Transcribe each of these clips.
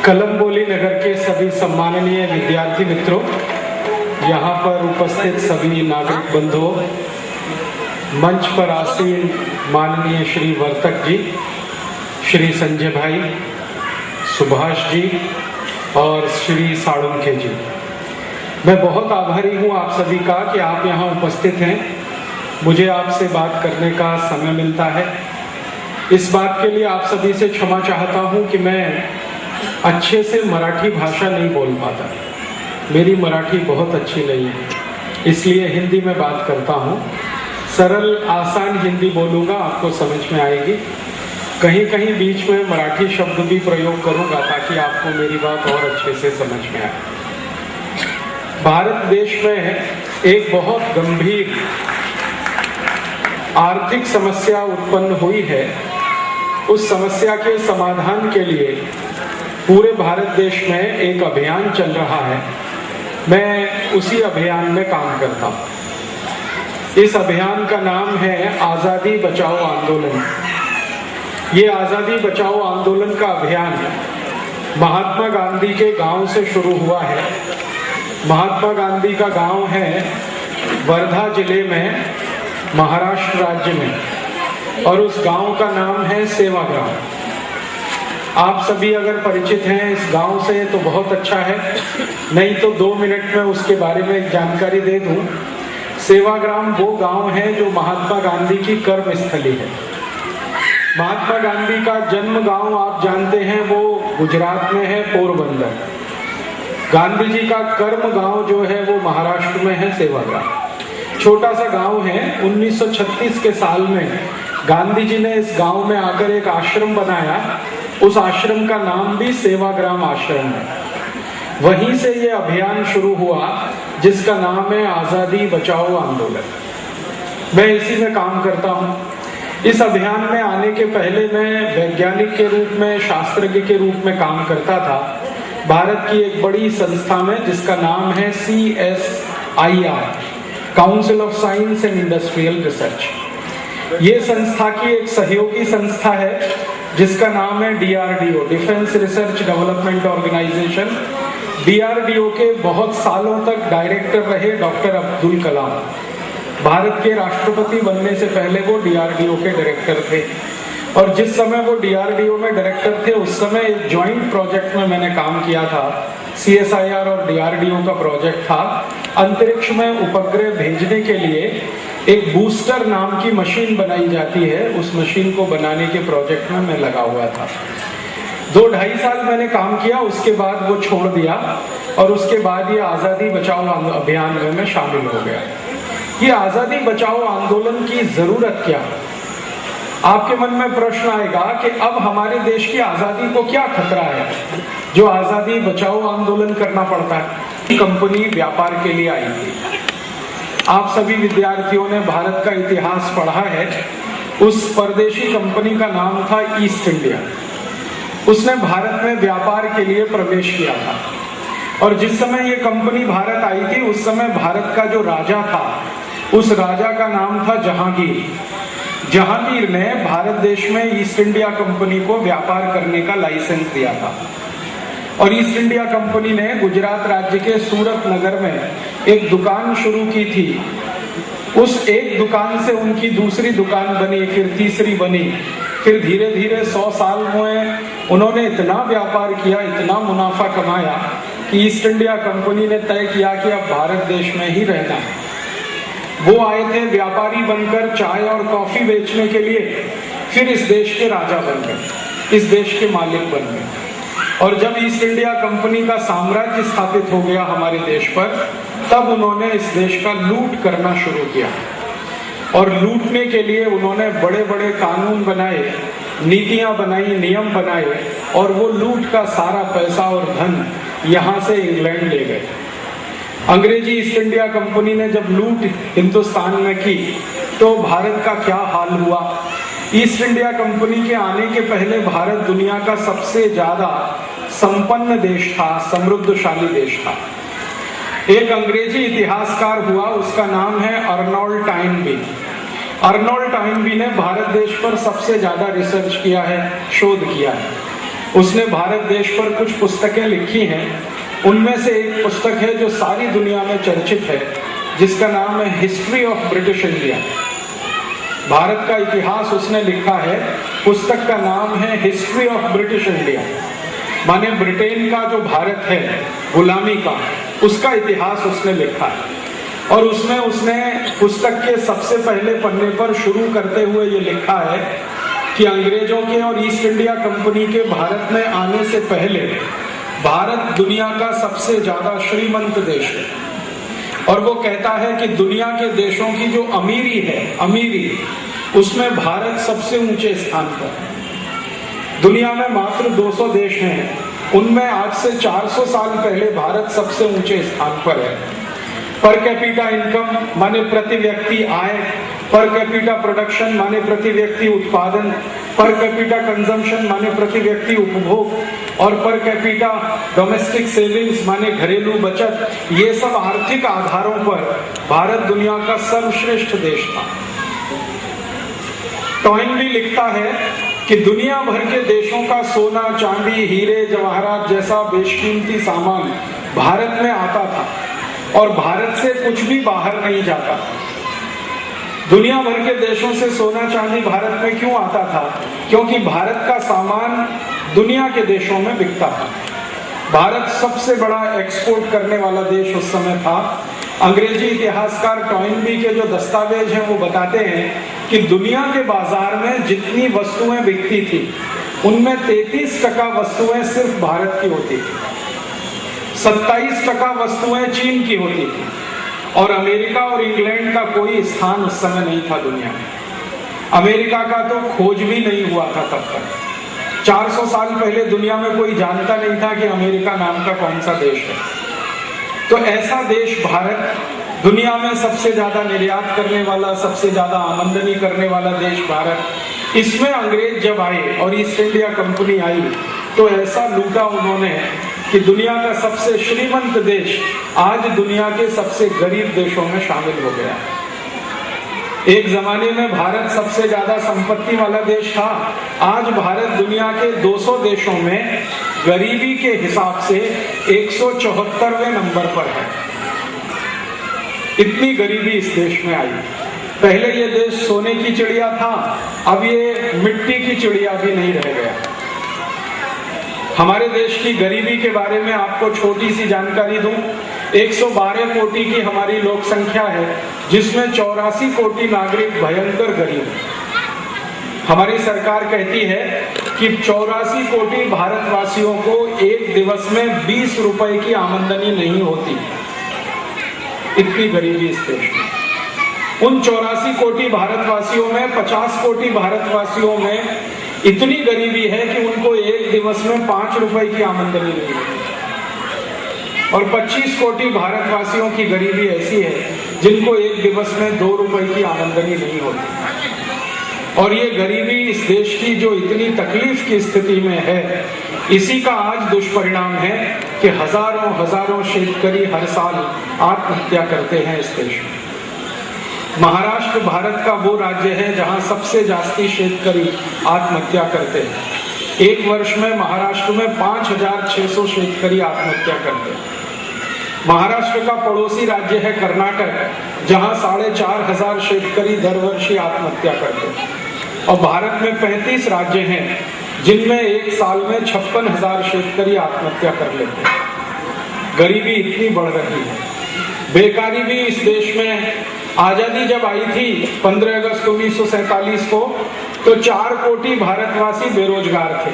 कलम्बोली नगर के सभी सम्माननीय विद्यार्थी मित्रों, यहाँ पर उपस्थित सभी नागरिक बंधुओं, मंच पर आसीन माननीय श्री वर्तक जी, श्री संजय भाई, सुभाष जी और श्री साळुंखे जी, मैं बहुत आभारी हूँ आप सभी का कि आप यहाँ उपस्थित हैं। मुझे आपसे बात करने का समय मिलता है। इस बात के लिए आप सभी से क्षमा चाहता हूँ कि मैं अच्छे से मराठी भाषा नहीं बोल पाता। मेरी मराठी बहुत अच्छी नहीं है, इसलिए हिंदी में बात करता हूँ। सरल आसान हिंदी बोलूँगा, आपको समझ में आएगी। कहीं कहीं बीच में मराठी शब्द भी प्रयोग करूँगा ताकि आपको मेरी बात और अच्छे से समझ में आए। भारत देश में एक बहुत गंभीर आर्थिक समस्या उत्पन्न हुई है। उस समस्या के समाधान के लिए पूरे भारत देश में एक अभियान चल रहा है। मैं उसी अभियान में काम करता हूँ। इस अभियान का नाम है आज़ादी बचाओ आंदोलन। ये आज़ादी बचाओ आंदोलन का अभियान महात्मा गांधी के गांव से शुरू हुआ है। महात्मा गांधी का गांव है वर्धा जिले में, महाराष्ट्र राज्य में, और उस गांव का नाम है सेवाग्राम। आप सभी अगर परिचित हैं इस गांव से तो बहुत अच्छा है, नहीं तो 2 मिनट में उसके बारे में एक जानकारी दे दूं। सेवाग्राम वो गांव है जो महात्मा गांधी की कर्म स्थली है। महात्मा गांधी का जन्म गांव आप जानते हैं, वो गुजरात में है, पोरबंदर। गांधी जी का कर्म गांव जो है वो महाराष्ट्र में है, सेवाग्राम। छोटा सा गांव है। 1936 के साल में गांधी जी ने इस गांव में आकर एक आश्रम बनाया। उस आश्रम का नाम भी सेवाग्राम आश्रम है। वहीं से ये अभियान शुरू हुआ जिसका नाम है आज़ादी बचाओ आंदोलन। मैं इसी में काम करता हूँ। इस अभियान में आने के पहले मैं वैज्ञानिक के रूप में, शास्त्रज्ञ के रूप में काम करता था भारत की एक बड़ी संस्था में जिसका नाम है CSIR, council of science and industrial research. ये संस्था की एक सहयोगी संस्था है जिसका नाम है DRDO, defence research development organisation. DRDO के बहुत सालों तक डायरेक्टर रहे डॉक्टर अब्दुल कलाम। भारत के राष्ट्रपति बनने से पहले वो DRDO के डायरेक्टर थे, और जिस समय वो DRDO में डायरेक्टर थे उस समय एक ज्वाइंट प्रोजेक्ट में मैंने काम किया था। CSIR और DRDO का प्रोजेक्ट था। अंतरिक्ष में उपग्रह भेजने के लिए एक बूस्टर नाम की मशीन बनाई जाती है। उस मशीन को बनाने के प्रोजेक्ट में मैं लगा हुआ था। 2-2.5 साल मैंने काम किया, उसके बाद वो छोड़ दिया, और उसके बाद ये आज़ादी बचाओ अभियान में मैं शामिल हो गया। ये आज़ादी बचाओ आंदोलन की जरूरत क्या है? आपके मन में प्रश्न आएगा कि अब हमारे देश की आज़ादी को क्या खतरा है जो आज़ादी बचाओ आंदोलन करना पड़ता है। कंपनी व्यापार के लिए आई थी। आप सभी विद्यार्थियों ने भारत का इतिहास पढ़ा है। उस परदेशी कंपनी का नाम था ईस्ट इंडिया। उसने भारत में व्यापार के लिए प्रवेश किया था, और जिस समय ये कंपनी भारत आई थी उस समय भारत का जो राजा था, उस राजा का नाम था जहांगीर। जहांगीर ने भारत देश में ईस्ट इंडिया कंपनी को व्यापार करने का लाइसेंस दिया था, और ईस्ट इंडिया कंपनी ने गुजरात राज्य के सूरत नगर में एक दुकान शुरू की थी। उस एक दुकान से उनकी दूसरी दुकान बनी, फिर तीसरी बनी, फिर धीरे धीरे 100 साल में उन्होंने इतना व्यापार किया, इतना मुनाफा कमाया कि ईस्ट इंडिया कंपनी ने तय किया कि अब भारत देश में ही रहना है। वो आए थे व्यापारी बनकर चाय और कॉफी बेचने के लिए, फिर इस देश के राजा बन गए, इस देश के मालिक बन गए। और जब ईस्ट इंडिया कंपनी का साम्राज्य स्थापित हो गया हमारे देश पर, तब उन्होंने इस देश का लूट करना शुरू किया, और लूटने के लिए उन्होंने बड़े बड़े कानून बनाए, नीतियां बनाई, नियम बनाए, और वो लूट का सारा पैसा और धन यहाँ से इंग्लैंड ले गए। अंग्रेजी ईस्ट इंडिया कंपनी ने जब लूट हिंदुस्तान में की तो भारत का क्या हाल हुआ। ईस्ट इंडिया कंपनी के आने के पहले भारत दुनिया का सबसे ज्यादा संपन्न देश था, समृद्धशाली देश था। एक अंग्रेजी इतिहासकार हुआ, उसका नाम है अर्नोल्ड टाइनबी। अर्नोल्ड टाइनबी ने भारत देश पर सबसे ज्यादा रिसर्च किया है, शोध किया है। उसने भारत देश पर कुछ पुस्तकें लिखी हैं। उनमें से एक पुस्तक है जो सारी दुनिया में चर्चित है, जिसका नाम है history of British India. Bharat का इतिहास उसने लिखा है। पुस्तक का नाम है हिस्ट्री ऑफ ब्रिटिश इंडिया, माने ब्रिटेन का जो भारत है गुलामी का, उसका इतिहास उसने लिखा है। और उसमें उसने पुस्तक के सबसे पहले पन्ने पर शुरू करते हुए ये लिखा है कि अंग्रेजों के और ईस्ट इंडिया कंपनी के भारत में आने से पहले भारत दुनिया का सबसे ज्यादा श्रीमंत देश है। और वो कहता है कि दुनिया के देशों की जो अमीरी है, अमीरी उसमें भारत सबसे ऊंचे स्थान पर है। दुनिया में मात्र 200 देश हैं, उनमें आज से 400 साल पहले भारत सबसे ऊंचे स्थान पर है। पर कैपिटा इनकम माने प्रति व्यक्ति आय, पर कैपिटा प्रोडक्शन माने प्रति व्यक्ति उत्पादन, पर कैपिटा कंजम्पशन माने प्रति व्यक्ति उपभोग, और पर कैपिटा डोमेस्टिक सेविंग्स माने घरेलू बचत, ये सब आर्थिक आधारों पर भारत दुनिया का सर्वश्रेष्ठ देश था। टॉइन भी लिखता है कि दुनिया भर के देशों का सोना, चांदी, हीरे, जवाहरात जैसा बेशकीमती सामान भारत में आता था और भारत से कुछ भी बाहर नहीं जाता। दुनिया भर के देशों से सोना चांदी भारत में क्यों आता था? क्योंकि भारत का सामान दुनिया के देशों में बिकता था। भारत सबसे बड़ा एक्सपोर्ट करने वाला देश उस समय था। अंग्रेजी इतिहासकार टॉइनबी के जो दस्तावेज हैं वो बताते हैं कि दुनिया के बाजार में जितनी वस्तुएं बिकती थी उनमें 33% वस्तुएं सिर्फ भारत की होती थी, 27% वस्तुएं चीन की होती थी, और अमेरिका और इंग्लैंड का कोई स्थान उस समय नहीं था दुनिया में। अमेरिका का तो खोज भी नहीं हुआ था तब तक। 400 साल पहले दुनिया में कोई जानता नहीं था कि अमेरिका नाम का कौन सा देश है। तो ऐसा देश भारत, दुनिया में सबसे ज्यादा निर्यात करने वाला, सबसे ज्यादा आमदनी करने वाला देश भारत, इसमें अंग्रेज जब आए और ईस्ट इंडिया कंपनी आई तो ऐसा लूटा उन्होंने कि दुनिया का सबसे श्रीमंत देश आज दुनिया के सबसे गरीब देशों में शामिल हो गया। एक जमाने में भारत सबसे ज्यादा संपत्ति वाला देश था। आज भारत दुनिया के 200 देशों में गरीबी के हिसाब से 174वें नंबर पर है। इतनी गरीबी इस देश में आई। पहले ये देश सोने की चिड़िया था, अब ये मिट्टी की चिड़िया भी नहीं रह गया। हमारे देश की गरीबी के बारे में आपको छोटी सी जानकारी दूं। 112 कोटि की हमारी लोक संख्या है, जिसमें 84 कोटि नागरिक भयंकर गरीब हैं। हमारी सरकार कहती है कि 84 कोटि भारतवासियों को एक दिवस में 20 रुपए की आमदनी नहीं होती। इतनी गरीबी इस देश में। उन 84 कोटि भारतवासियों में 50 कोटि भारतवासियों में इतनी गरीबी है कि उनको एक दिवस में 5 रुपए की आमदनी नहीं होती, और 25 कोटि भारतवासियों की गरीबी ऐसी है जिनको एक दिवस में 2 रुपए की आमदनी नहीं होती। और ये गरीबी इस देश की जो इतनी तकलीफ की स्थिति में है, इसी का आज दुष्परिणाम है कि हजारों हजारों शेतकरी हर साल आत्महत्या करते हैं इस देश में। महाराष्ट्र भारत का वो राज्य है जहां सबसे जास्ती शेतकरी आत्महत्या करते हैं। एक वर्ष में महाराष्ट्र में 5600 शेतकरी आत्महत्या करते हैं। महाराष्ट्र का पड़ोसी राज्य है कर्नाटक, जहां 4500 शेतकरी दर वर्ष आत्महत्या करते हैं। और भारत में 35 राज्य हैं जिनमें एक साल में 56,000 शेतकरी आत्महत्या कर लेते हैं। गरीबी इतनी बढ़ रही है। बेकारी भी इस देश में, आजादी जब आई थी 15 अगस्त 1947 को, तो 4 कोटि भारतवासी बेरोजगार थे।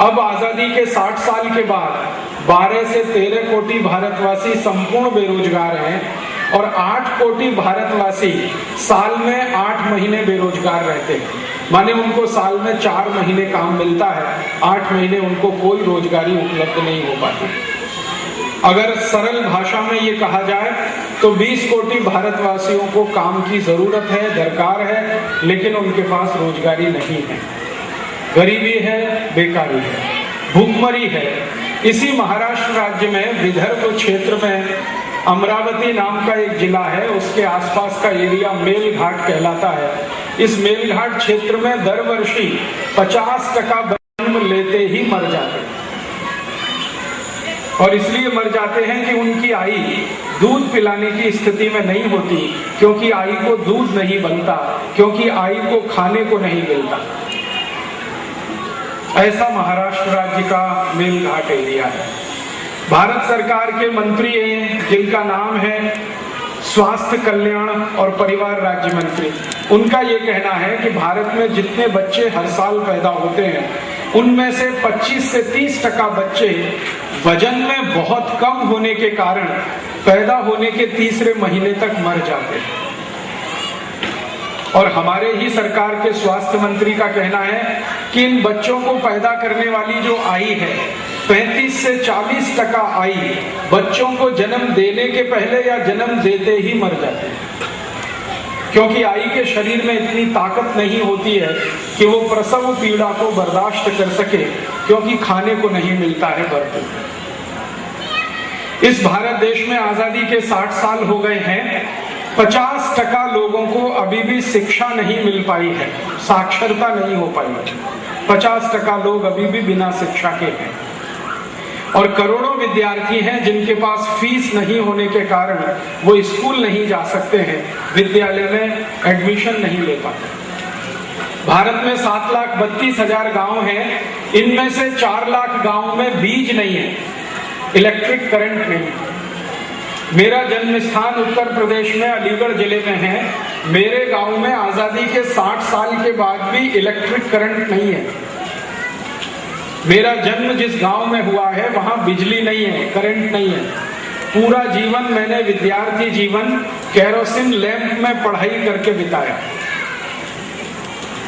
अब आजादी के 60 साल के बाद 12 से 13 कोटि भारतवासी संपूर्ण बेरोजगार हैं, और 8 कोटि भारतवासी साल में 8 महीने बेरोजगार रहते हैं। माने उनको साल में 4 महीने काम मिलता है, 8 महीने उनको कोई रोजगारी उपलब्ध नहीं हो पाती। अगर सरल भाषा में ये कहा जाए तो 20 कोटि भारतवासियों को काम की जरूरत है, दरकार है, लेकिन उनके पास रोजगारी नहीं है। गरीबी है, बेकारी है, भूखमरी है। इसी महाराष्ट्र राज्य में विदर्भ क्षेत्र में अमरावती नाम का एक जिला है, उसके आसपास का एरिया मेलघाट कहलाता है। इस मेलघाट क्षेत्र में दर वर्षी 50% जन्म लेते ही मर जाते हैं। और इसलिए मर जाते हैं कि उनकी आई दूध पिलाने की स्थिति में नहीं होती, क्योंकि आई को दूध नहीं बनता, क्योंकि आई को खाने को नहीं मिलता। ऐसा महाराष्ट्र राज्य का मेलघाट एरिया है। भारत सरकार के मंत्री हैं जिनका नाम है स्वास्थ्य कल्याण और परिवार राज्य मंत्री, उनका ये कहना है कि भारत में जितने बच्चे हर साल पैदा होते हैं उनमें से 25 से 30% बच्चे वजन में बहुत कम होने के कारण पैदा होने के तीसरे महीने तक मर जाते हैं। और हमारे ही सरकार के स्वास्थ्य मंत्री का कहना है कि इन बच्चों को पैदा करने वाली जो आई है 35 से 40% आई बच्चों को जन्म देने के पहले या जन्म देते ही मर जाते हैं, क्योंकि आई के शरीर में इतनी ताकत नहीं होती है कि वो प्रसव पीड़ा को बर्दाश्त कर सके, क्योंकि खाने को नहीं मिलता है भरपूर। इस भारत देश में आजादी के 60 साल हो गए हैं, 50% लोगों को अभी भी शिक्षा नहीं मिल पाई है, साक्षरता नहीं हो पाई है। 50% लोग अभी भी बिना शिक्षा के हैं और करोड़ों विद्यार्थी हैं जिनके पास फीस नहीं होने के कारण वो स्कूल नहीं जा सकते हैं, विद्यालय में एडमिशन नहीं ले पाते। भारत में 7,32,000 गांव हैं, इनमें से 4 लाख गांव में बीज नहीं है, इलेक्ट्रिक करंट नहीं। मेरा जन्म स्थान उत्तर प्रदेश में अलीगढ़ जिले में है। मेरे गांव में आजादी के 60 साल के बाद भी इलेक्ट्रिक करंट नहीं है। मेरा जन्म जिस गांव में हुआ है वहां बिजली नहीं है, करंट नहीं है। पूरा जीवन मैंने विद्यार्थी जीवन केरोसिन लैंप में पढ़ाई करके बिताया।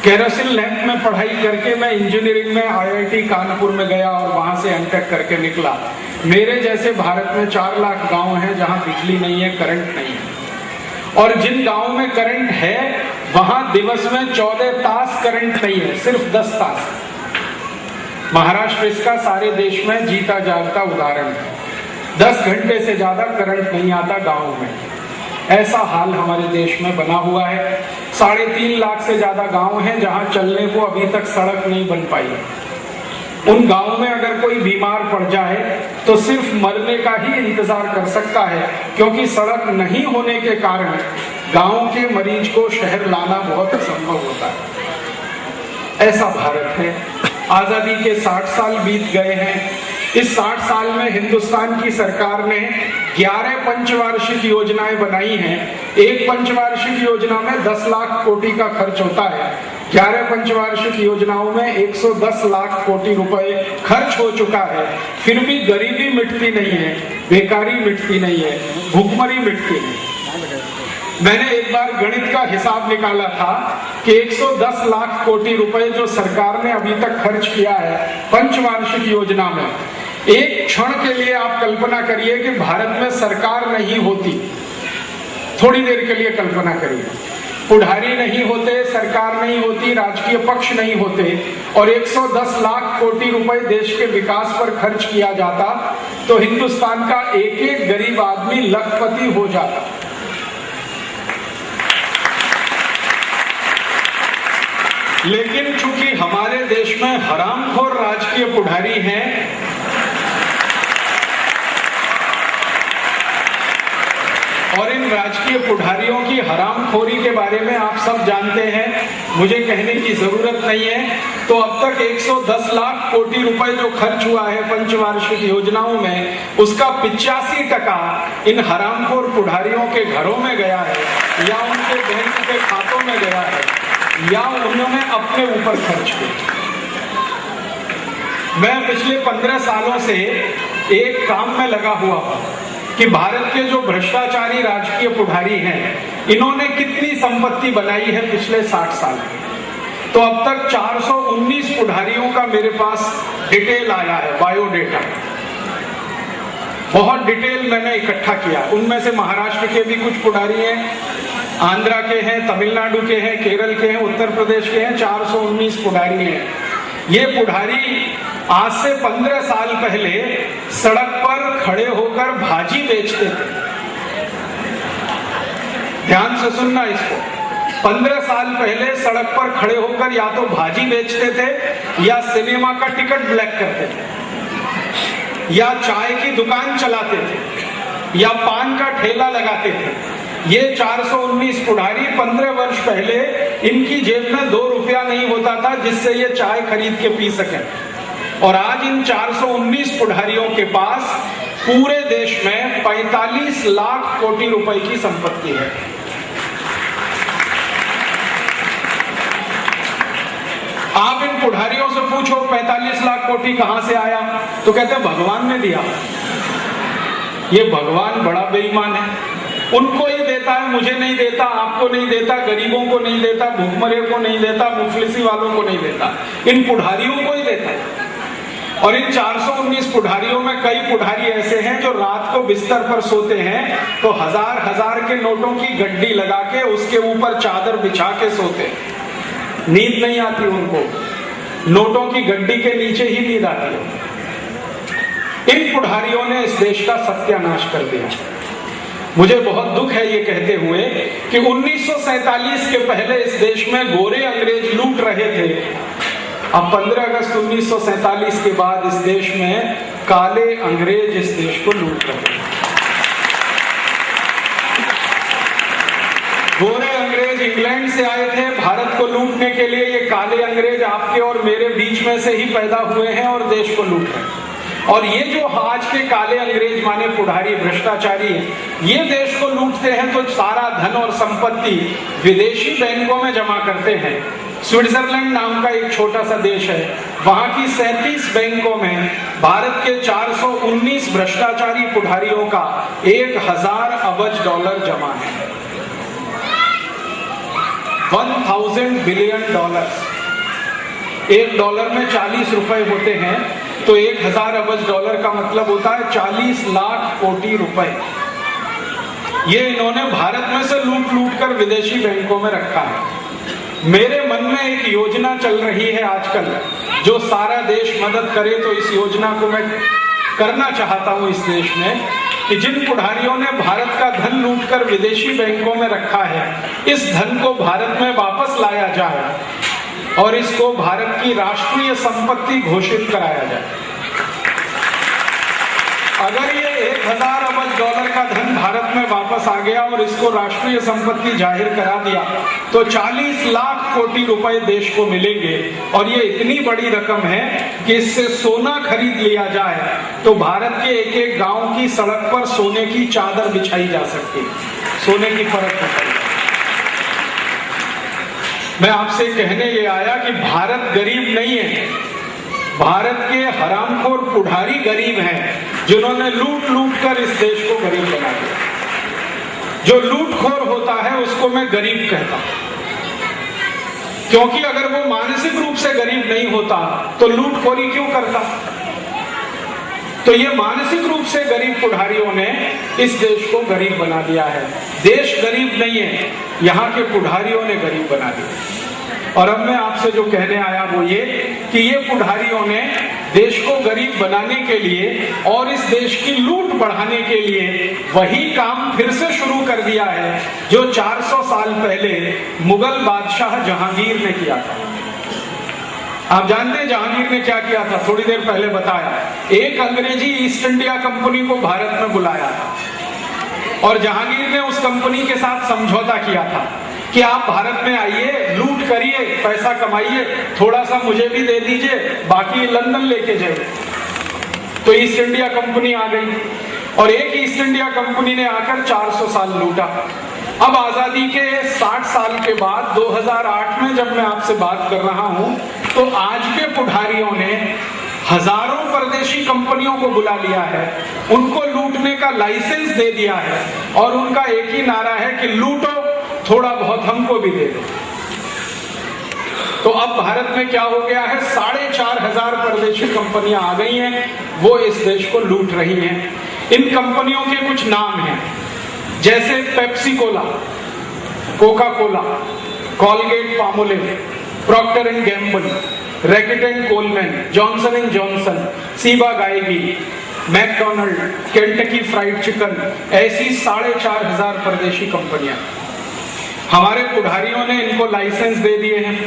केरोसिन लैंप में पढ़ाई करके मैं इंजीनियरिंग में IIT कानपुर में गया और वहां से एमटेक करके निकला। मेरे जैसे भारत में 4 लाख गांव हैं जहां बिजली नहीं है, करंट नहीं है। और जिन गांव में करंट है वहां दिवस में 14 तास करंट नहीं है, सिर्फ 10 तास। महाराष्ट्र इसका सारे देश में जीता जागता उदाहरण है। 10 घंटे से ज्यादा करंट नहीं आता गांव में। ऐसा हाल हमारे देश में बना हुआ है। 3.5 लाख से ज्यादा गांव हैं जहां चलने को अभी तक सड़क नहीं बन पाई है। उन गांव में अगर कोई बीमार पड़ जाए तो सिर्फ मरने का ही इंतजार कर सकता है, क्योंकि सड़क नहीं होने के कारण गांव के मरीज को शहर लाना बहुत असंभव होता है। ऐसा भारत है। आजादी के 60 साल बीत गए हैं। इस 60 साल में हिंदुस्तान की सरकार ने 11 पंचवार्षिक योजनाएं बनाई हैं। एक पंचवार्षिक योजना में 10 लाख कोटि का खर्च होता है। 11 पंचवार्षिक योजनाओं में 110 लाख कोटि रुपए खर्च हो चुका है। फिर भी गरीबी मिटती नहीं है, बेकारी मिटती नहीं है, भुखमरी मिटती नहीं। मैंने एक बार गणित का हिसाब निकाला था कि 110 लाख कोटि रुपए जो सरकार ने अभी तक खर्च किया है पंचवार्षिक योजना में, एक क्षण के लिए आप कल्पना करिए कि भारत में सरकार नहीं होती। थोड़ी देर के लिए कल्पना करिए, पुढ़ारी नहीं होते, सरकार नहीं होती, राजकीय पक्ष नहीं होते और 110 लाख कोटि रुपए देश के विकास पर खर्च किया जाता तो हिंदुस्तान का एक एक गरीब आदमी लखपति हो जाता। लेकिन चूंकि हमारे देश में हरामखोर राजकीय पुढ़ारी हैं, और इन राजकीय पुढ़ारियों की हरामखोरी के बारे में आप सब जानते हैं, मुझे कहने की जरूरत नहीं है। तो अब तक 110 लाख कोटि रुपए जो खर्च हुआ है पंचवार्षिक योजनाओं में, उसका 85% इन हरामखोर पुढ़ारियों के घरों में गया है या उनके बैंक के खातों में गया है या उन्होंने अपने ऊपर खर्च किया। मैं पिछले 15 सालों से एक काम में लगा हुआ हूं कि भारत के जो भ्रष्टाचारी राजकीय पुढ़ारी हैं, इन्होंने कितनी संपत्ति बनाई है पिछले 60 साल में। तो अब तक 419 पुढ़ारियों का मेरे पास डिटेल आया है, बायोडेटा। बहुत डिटेल मैंने इकट्ठा किया। उनमें से महाराष्ट्र के भी कुछ पुढ़ारी हैं, आंध्रा के हैं, तमिलनाडु के हैं, केरल के हैं, उत्तर प्रदेश के हैं। 419 पुढ़ारी हैं। ये पुढ़ारी आज से 15 साल पहले सड़क पर खड़े होकर भाजी बेचते थे। ध्यान से सुनना इसको। 15 साल पहले सड़क पर खड़े होकर या तो भाजी बेचते थे या सिनेमा का टिकट ब्लैक करते थे या चाय की दुकान चलाते थे या पान का ठेला लगाते थे। ये 419 पुढ़ारी 15 वर्ष पहले इनकी जेब में 2 रुपया नहीं होता था जिससे ये चाय खरीद के पी सके, और आज इन 419 पुढ़ारियों के पास पूरे देश में 45 लाख कोटि रुपए की संपत्ति है। आप इन पुढ़ारियों से पूछो 45 लाख कोटि कहां से आया, तो कहते हैं भगवान ने दिया। ये भगवान बड़ा बेईमान है, उनको ही देता है, मुझे नहीं देता, आपको नहीं देता, गरीबों को नहीं देता, भूखमरे को नहीं देता, मुफलिसी वालों को नहीं देता, इन पुढ़ारियों को ही देता है। और इन 419 पुढ़ारियों में कई पुढ़ारी ऐसे हैं जो रात को बिस्तर पर सोते हैं तो हजार के नोटों की गड्डी लगा के उसके ऊपर चादर बिछा के सोते हैं। नींद नहीं आती उनको, नोटों की गड्डी के नीचे ही नींद आती है। इन पुढ़ारियों ने इस देश का सत्यानाश कर दिया। मुझे बहुत दुख है ये कहते हुए कि 1947 के पहले इस देश में गोरे अंग्रेज लूट रहे थे। अब 15 अगस्त 1947 के बाद इस देश में काले अंग्रेज इस देश को लूट रहे हैं। गोरे अंग्रेज इंग्लैंड से आए थे भारत को लूटने के लिए, ये काले अंग्रेज आपके और मेरे बीच में से ही पैदा हुए हैं और देश को लूट रहे हैं। और ये जो आज के काले अंग्रेज माने पुढ़ारी भ्रष्टाचारी ये देश को लूटते हैं तो सारा धन और संपत्ति विदेशी बैंकों में जमा करते हैं। स्विट्जरलैंड नाम का एक छोटा सा देश है, वहां की 37 बैंकों में भारत के 419 भ्रष्टाचारी पुढ़ारियों का 1000 अरब डॉलर जमा है। 1000 बिलियन डॉलर। एक डॉलर में 40 रुपए होते हैं तो 1000 अरब डॉलर का मतलब होता है 40 लाख कोटि रुपए। ये इन्होंने भारत में से लूट लूट कर विदेशी बैंकों में रखा है। मेरे मन में एक योजना चल रही है आजकल, जो सारा देश मदद करे, तो इस योजना को मैं करना चाहता हूं इस देश में कि जिन पुढ़ारियों ने भारत का धन लूटकर विदेशी बैंकों में रखा है, इस धन को भारत में वापस लाया जाए और इसको भारत की राष्ट्रीय संपत्ति घोषित कराया जाए। अगर ये 1000 अरब डॉलर का धन भारत में वापस आ गया और इसको राष्ट्रीय संपत्ति जाहिर करा दिया तो 40 लाख कोटि रुपए देश को मिलेंगे। और ये इतनी बड़ी रकम है कि इससे सोना खरीद लिया जाए तो भारत के एक एक गांव की सड़क पर सोने की चादर बिछाई जा सकती है, सोने की परत बिछाई। मैं आपसे कहने ये आया कि भारत गरीब नहीं है, भारत के हरामखोर पुढ़ारी गरीब हैं जिन्होंने लूट लूट कर इस देश को गरीब बना दिया। जो लूटखोर होता है उसको मैं गरीब कहता हूं, क्योंकि अगर वो मानसिक रूप से गरीब नहीं होता तो लूटखोरी क्यों करता। तो ये मानसिक रूप से गरीब पुढ़ारियों ने इस देश को गरीब बना दिया है। देश गरीब नहीं है, यहाँ के पुढ़ारियों ने गरीब बना दिया। और अब मैं आपसे जो कहने आया वो ये कि ये पुढ़ारियों ने देश को गरीब बनाने के लिए और इस देश की लूट बढ़ाने के लिए वही काम फिर से शुरू कर दिया है जो 400 साल पहले मुगल बादशाह जहांगीर ने किया था। आप जानते हैं जहांगीर ने क्या किया था? थोड़ी देर पहले बताया। एक अंग्रेजी ईस्ट इंडिया कंपनी को भारत में बुलाया था और जहांगीर ने उस कंपनी के साथ समझौता किया था कि आप भारत में आइए, लूट करिए, पैसा कमाइए, थोड़ा सा मुझे भी दे दीजिए, बाकी लंदन लेके जाइए। तो ईस्ट इंडिया कंपनी आ गई और एक ईस्ट इंडिया कंपनी ने आकर 400 साल लूटा। अब आजादी के 60 साल के बाद 2008 में जब मैं आपसे बात कर रहा हूं तो आज के पुढ़ारियों ने हजारों परदेशी कंपनियों को बुला लिया है, उनको लूटने का लाइसेंस दे दिया है और उनका एक ही नारा है कि लूटो, थोड़ा बहुत हमको भी दे दो। तो अब भारत में क्या हो गया है? 4500 परदेशी कंपनियां आ गई हैं, वो इस देश को लूट रही हैं। इन कंपनियों के कुछ नाम हैं, जैसे Pepsi Cola, Coca Cola, Colgate Palmolive, Procter and Gamble, Reckitt and Colman, Johnson and Johnson, Ciba Geigy, McDonald, Kentucky Fried Chicken, ऐसी 4500 परदेशी कंपनियां। हमारे पुढ़ारियों ने इनको लाइसेंस दे दिए हैं।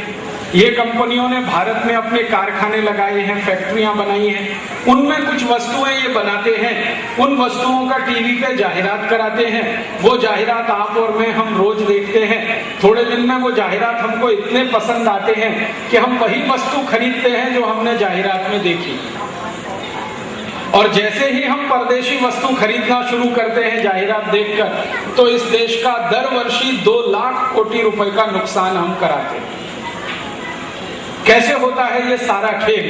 ये कंपनियों ने भारत में अपने कारखाने लगाए हैं, फैक्ट्रियां बनाई हैं, उनमें कुछ वस्तुएं ये बनाते हैं, उन वस्तुओं का टीवी पे जाहिरात कराते हैं। वो जाहिरात आप और मैं हम रोज देखते हैं। थोड़े दिन में वो जाहिरात हमको इतने पसंद आते हैं कि हम वही वस्तु खरीदते हैं जो हमने जाहिरात में देखी। और जैसे ही हम परदेशी वस्तु खरीदना शुरू करते हैं जाहिरात देखकर, तो इस देश का दर वर्षी 2 लाख कोटि रुपए का नुकसान हम कराते हैं। कैसे होता है ये सारा खेल,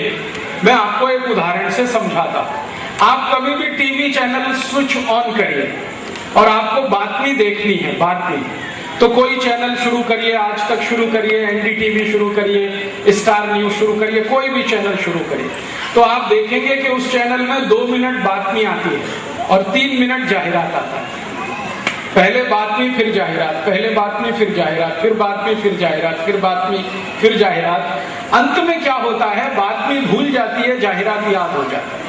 मैं आपको एक उदाहरण से समझाता हूं। आप कभी भी टीवी चैनल स्विच ऑन करिए और आपको बातमी देखनी है, बातमी, तो कोई चैनल शुरू करिए, आज तक शुरू करिए, एनडीटीवी शुरू करिए, स्टार न्यूज शुरू करिए, कोई भी चैनल शुरू करिए, तो आप देखेंगे कि उस चैनल में 2 मिनट बातमी आती है और 3 मिनट जाहिरात आता है। पहले बातमी फिर जाहिरात, पहले बातमी फिर जाहिरात, फिर बातमी फिर जाहिरात, फिर बातमी फिर जाहिरात। अंत में क्या होता है, बातमी भूल जाती है, जाहिरात याद हो जाती है।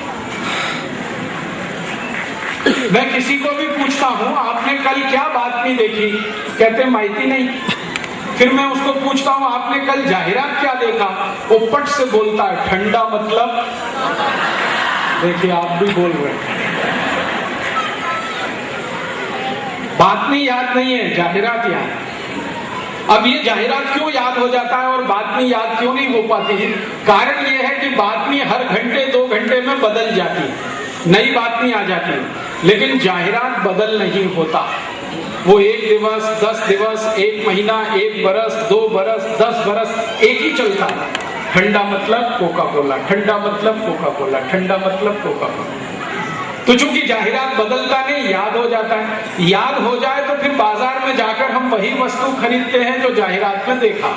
मैं किसी को भी पूछता हूं आपने कल क्या बातमी देखी, कहते माहिती नहीं। फिर मैं उसको पूछता हूं आपने कल जाहिरात क्या देखा, वो पट से बोलता है ठंडा मतलब। देखिए आप भी बोल रहे हैं, बातमी याद नहीं है, जाहिरात याद। अब ये जाहिरात क्यों याद हो जाता है और बातमी याद क्यों नहीं हो पाती है? कारण ये है कि बातमी हर घंटे 2 घंटे में बदल जाती है, नई बातमी आ जाती है, लेकिन जाहिरात बदल नहीं होता। वो 1 दिवस, 10 दिवस, 1 महीना, 1 बरस, 2 बरस, 10 बरस एक ही चलता है। ठंडा मतलब कोका कोला, ठंडा मतलब कोका कोला, ठंडा मतलब कोका कोला। तो चूंकि जाहिरात बदलता नहीं, याद हो जाता है। याद हो जाए तो फिर बाजार में जाकर हम वही वस्तु खरीदते हैं जो जाहिरात में देखा।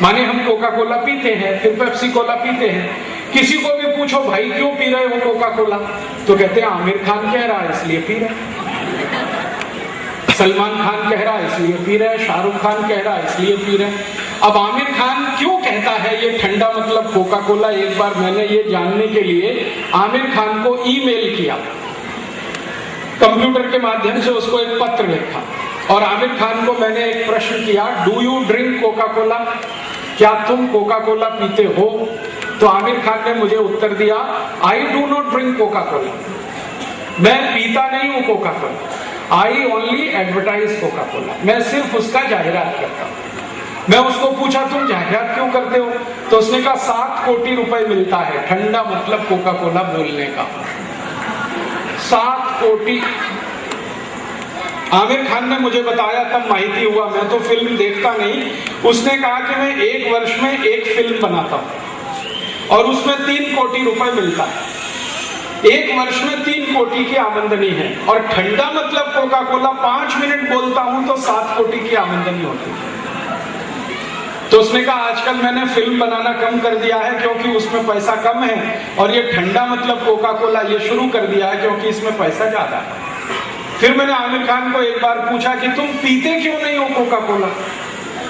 माने हम कोका कोला पीते हैं, फिर पेप्सी कोला पीते हैं। किसी को भी पूछो भाई क्यों पी रहे हो कोका कोला, तो कहते हैं आमिर खान कह रहा है इसलिए पी रहे, सलमान खान कह रहा है इसलिए पी रहे, शाहरुख खान कह रहा है इसलिए पी रहे। अब आमिर खान क्यों कहता है ये ठंडा मतलब कोका कोला, एक बार मैंने ये जानने के लिए आमिर खान को ईमेल किया, कंप्यूटर के माध्यम से उसको एक पत्र लिखा और आमिर खान को मैंने एक प्रश्न किया, do you drink Coca Cola, क्या तुम कोका कोला पीते हो? तो आमिर खान ने मुझे उत्तर दिया, I do not drink Coca Cola, मैं पीता नहीं हूं Coca Cola, I only advertise Coca Cola, मैं सिर्फ उसका जाहिरात करता हूं। मैं उसको पूछा तुम जाहिरात क्यों करते हो, तो उसने कहा 7 कोटि रुपए मिलता है ठंडा मतलब कोका कोला बोलने का। 7 कोटि। आमिर खान ने मुझे बताया, तब माहिती हुआ, मैं तो फिल्म देखता नहीं। उसने कहा कि मैं 1 वर्ष में 1 फिल्म बनाता हूं और उसमें 3 कोटि रुपए मिलता है। 1 वर्ष में 3 कोटि की आमदनी है और ठंडा मतलब कोका कोला 5 मिनट बोलता हूं तो 7 कोटि की आमदनी होती है। तो उसने कहा आजकल मैंने फिल्म बनाना कम कर दिया है क्योंकि उसमें पैसा कम है, और ये ठंडा मतलब कोका कोला ये शुरू कर दिया है क्योंकि इसमें पैसा ज्यादा है। फिर मैंने आमिर खान को एक बार पूछा कि तुम पीते क्यों नहीं हो कोका कोला,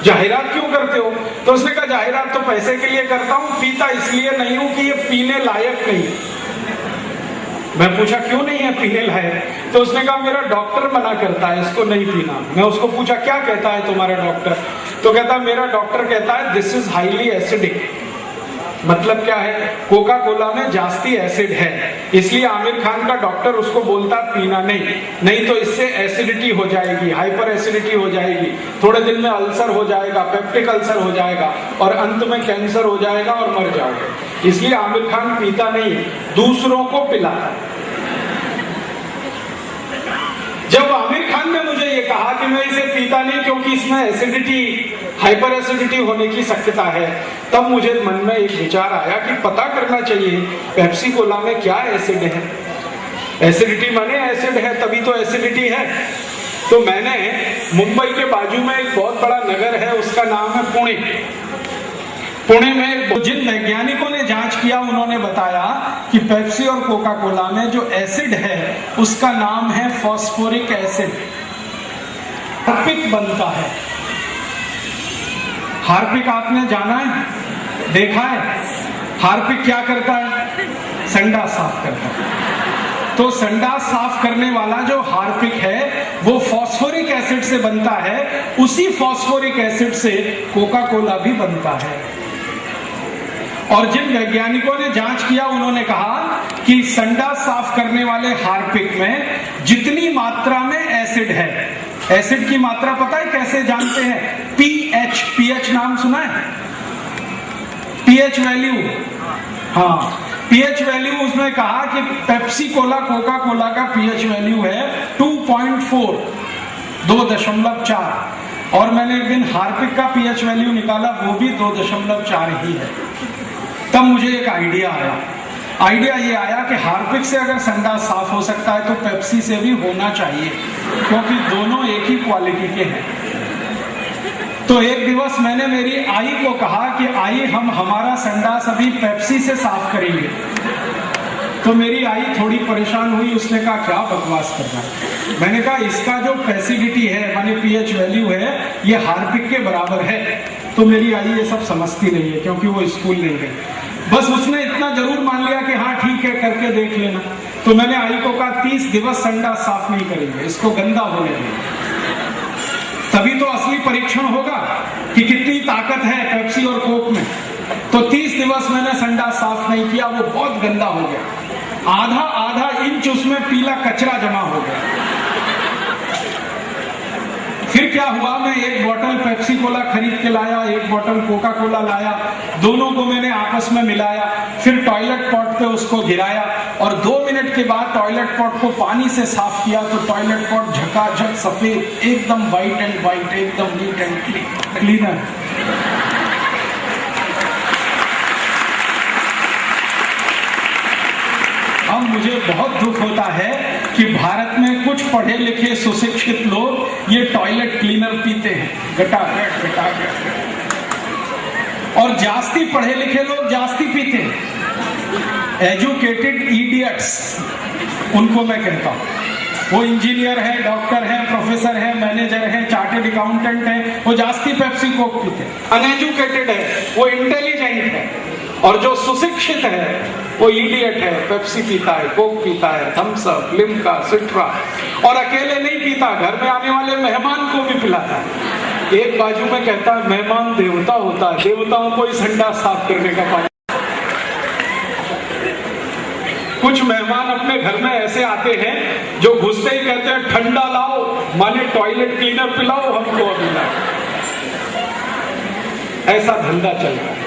जाहिरात क्यों करते हो? तो उसने कहा जाहिरात तो पैसे के लिए करता हूं, पीता इसलिए नहीं हूं कि ये पीने लायक नहीं। मैं पूछा क्यों नहीं है पीने लायक? तो उसने कहा मेरा डॉक्टर मना करता है इसको नहीं पीना। मैं उसको पूछा क्या कहता है तुम्हारा डॉक्टर? तो कहता है मेरा डॉक्टर कहता है दिस इज हाईली एसिडिक। मतलब क्या है, कोका कोला में जास्ती एसिड है, इसलिए आमिर खान का डॉक्टर उसको बोलता पीना नहीं तो इससे एसिडिटी हो जाएगी, हाइपर एसिडिटी हो जाएगी, थोड़े दिन में अल्सर हो जाएगा, पेप्टिक अल्सर हो जाएगा और अंत में कैंसर हो जाएगा और मर जाओगे। इसलिए आमिर खान पीता नहीं, दूसरों को पिलाता। जब आमिर खान ने मुझे ये कहा कि मैं इसे पीता नहीं क्योंकि इसमें एसिडिटी, हाइपर एसिडिटी होने की शक्यता है, तब मुझे मन में एक विचार आया कि पता करना चाहिए पेप्सी कोला में क्या एसिड है। एसिडिटी माने एसिड है तभी तो एसिडिटी है। तो मैंने मुंबई के बाजू में एक बहुत बड़ा नगर है, उसका नाम है पुणे। पुणे में जिन वैज्ञानिकों ने जांच किया उन्होंने बताया कि पेप्सी और कोका कोला में जो एसिड है उसका नाम है फॉस्फोरिक एसिड। हार्पिक बनता है। हार्पिक आपने जाना है, देखा है? हार्पिक क्या करता है? संडास साफ करता है। तो संडास साफ करने वाला जो हार्पिक है वो फॉस्फोरिक एसिड से बनता है, उसी फॉस्फोरिक एसिड से कोका कोला भी बनता है। और जिन वैज्ञानिकों ने जांच किया उन्होंने कहा कि संडास साफ करने वाले हार्पिक में जितनी मात्रा में एसिड है, एसिड की मात्रा पता है कैसे जानते हैं? पीएच नाम सुना है? पीएच वैल्यू, हाँ पीएच वैल्यू उसने कहा कि पेप्सी कोला कोका कोला का पीएच वैल्यू है 2.4, 2.4, और मैंने एक दिन हार्पिक का पीएच वैल्यू निकाला, वो भी 2.4 ही है। तब मुझे एक आइडिया ये आया कि हार्पिक से अगर संडास साफ हो सकता है तो पेप्सी से भी होना चाहिए, क्योंकि दोनों एक ही क्वालिटी के हैं। तो एक दिवस मैंने मेरी आई को कहा कि आई हम हमारा संडास अभी पेप्सी से साफ करेंगे। तो मेरी आई थोड़ी परेशान हुई, उसने कहा क्या बकवास कर रहा है। मैंने कहा इसका जो एसिडिटी है माने पीएच वैल्यू है ये हार्पिक के बराबर है। तो मेरी आई ये सब समझती नहीं है क्योंकि वो स्कूल नहीं गई, बस उसने इतना जरूर मान लिया कि हाँ ठीक है करके देख लेना। तो मैंने आई को कहा 30 दिवस संडास साफ नहीं करेंगे, इसको गंदा होने देंगे, तभी तो असली परीक्षण होगा कि कितनी ताकत है पेप्सी और कोक में। तो 30 दिवस मैंने संडास साफ नहीं किया, वो बहुत गंदा हो गया, आधा इंच उसमें पीला कचरा जमा हो गया। फिर क्या हुआ, मैं एक बोतल पेप्सी कोला खरीद के लाया, एक बोतल कोका कोला लाया, दोनों को मैंने आपस में मिलाया, फिर टॉयलेट पॉट पे उसको गिराया और 2 मिनट के बाद टॉयलेट पॉट को पानी से साफ किया तो टॉयलेट पॉट झकाझक सफेद, एकदम वाइट एंड वाइट, एकदम नीट एंड क्लीनर। अब मुझे बहुत दुख होता है कि भारत में कुछ पढ़े लिखे सुशिक्षित लोग ये टॉयलेट क्लीनर पीते हैं, गटागट, और जास्ती पढ़े लिखे लोग जास्ती पीते हैं। एजुकेटेड इडियट्स उनको मैं कहता हूं, वो इंजीनियर है, डॉक्टर है, प्रोफेसर है, मैनेजर है, चार्टेड अकाउंटेंट है, वो जास्ती पेप्सी कोक पीते हैं। अनएजुकेटेड है वो इंटेलिजेंट है, और जो सुशिक्षित है वो इडियट है, पेप्सी पीता है, कोक पीता है, थम्स अप, लिम्का, सिट्रा, और अकेले नहीं पीता, घर में आने वाले मेहमान को भी पिलाता है। एक बाजू में कहता है मेहमान देवता होता है, देवताओं को ही संडास साफ करने का पानी। कुछ मेहमान अपने घर में ऐसे आते हैं जो घुसते ही कहते हैं ठंडा लाओ, माने टॉयलेट क्लीनर पिलाओ हमको अभी लाओ। ऐसा धंधा चल रहा है।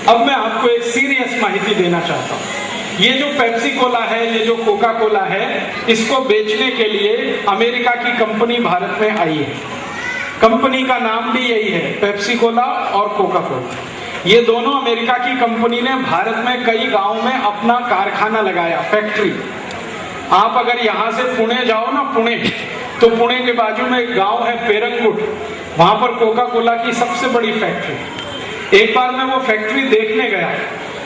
अब मैं आपको एक सीरियस माहिती देना चाहता हूं। ये जो पेप्सी कोला है, ये जो कोका कोला है, इसको बेचने के लिए अमेरिका की कंपनी भारत में आई है। कंपनी का नाम भी यही है, पेप्सी कोला और कोका कोला। ये दोनों अमेरिका की कंपनी ने भारत में कई गांव में अपना कारखाना लगाया, फैक्ट्री। आप अगर यहां से पुणे जाओ ना, पुणे, तो पुणे के बाजू में एक गांव है पेरंगुट, वहां पर कोका कोला की सबसे बड़ी फैक्ट्री। एक बार मैं वो फैक्ट्री देखने गया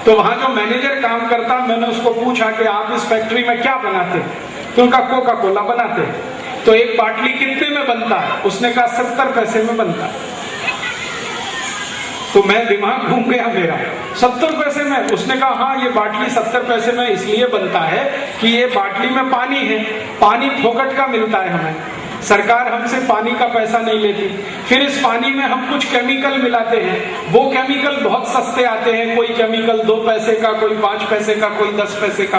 तो वहां जो मैनेजर काम करता, मैंने उसको पूछा कि आप इस फैक्ट्री में क्या बनाते हैं? तो उनका कोका कोला बनाते हैं। तो एक बाटली कितने में बनता है? उसने कहा 70 पैसे में बनता है। तो मैं दिमाग घूम गया मेरा, 70 पैसे में? उसने कहा हाँ, ये बाटली 70 पैसे में इसलिए बनता है कि ये बाटली में पानी है, पानी फोकट का मिलता है हमें, सरकार हमसे पानी का पैसा नहीं लेती। फिर इस पानी में हम कुछ केमिकल मिलाते हैं, वो केमिकल बहुत सस्ते आते हैं, कोई केमिकल 2 पैसे का, कोई 5 पैसे का, कोई 10 पैसे का,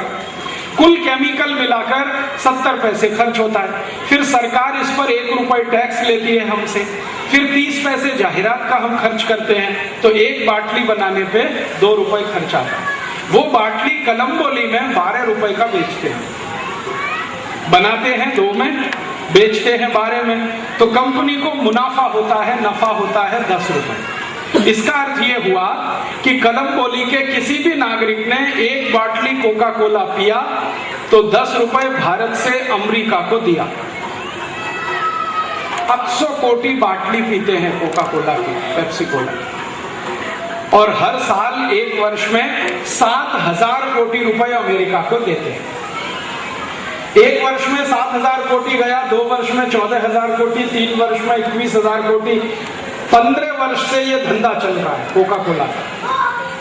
कुल केमिकल मिलाकर 70 पैसे खर्च होता है। फिर सरकार इस पर 1 रुपए टैक्स लेती है हमसे, फिर 30 पैसे जाहिरात का हम खर्च करते हैं, तो एक बाटली बनाने पे 2 रुपए खर्च आता है। वो बाटली कलम्बोली में 12 रुपए का बेचते हैं, बनाते हैं 2 में, बेचते हैं 12 में, तो कंपनी को मुनाफा होता है, नफा होता है 10 रुपए। इसका अर्थ ये हुआ कि कलम्बोली के किसी भी नागरिक ने एक बाटली कोका कोला पिया तो 10 रुपए भारत से अमेरिका को दिया। 800 कोटि बाटली पीते हैं कोका कोला की, पेप्सी कोला, और हर साल एक वर्ष में 7,000 कोटि रुपए अमेरिका को देते हैं। एक वर्ष में 7,000 कोटि गया, 2 वर्ष में 14,000 कोटि, 3 वर्ष में 21,000 कोटि, 15 वर्ष से ये धंधा चल रहा है कोका कोला का।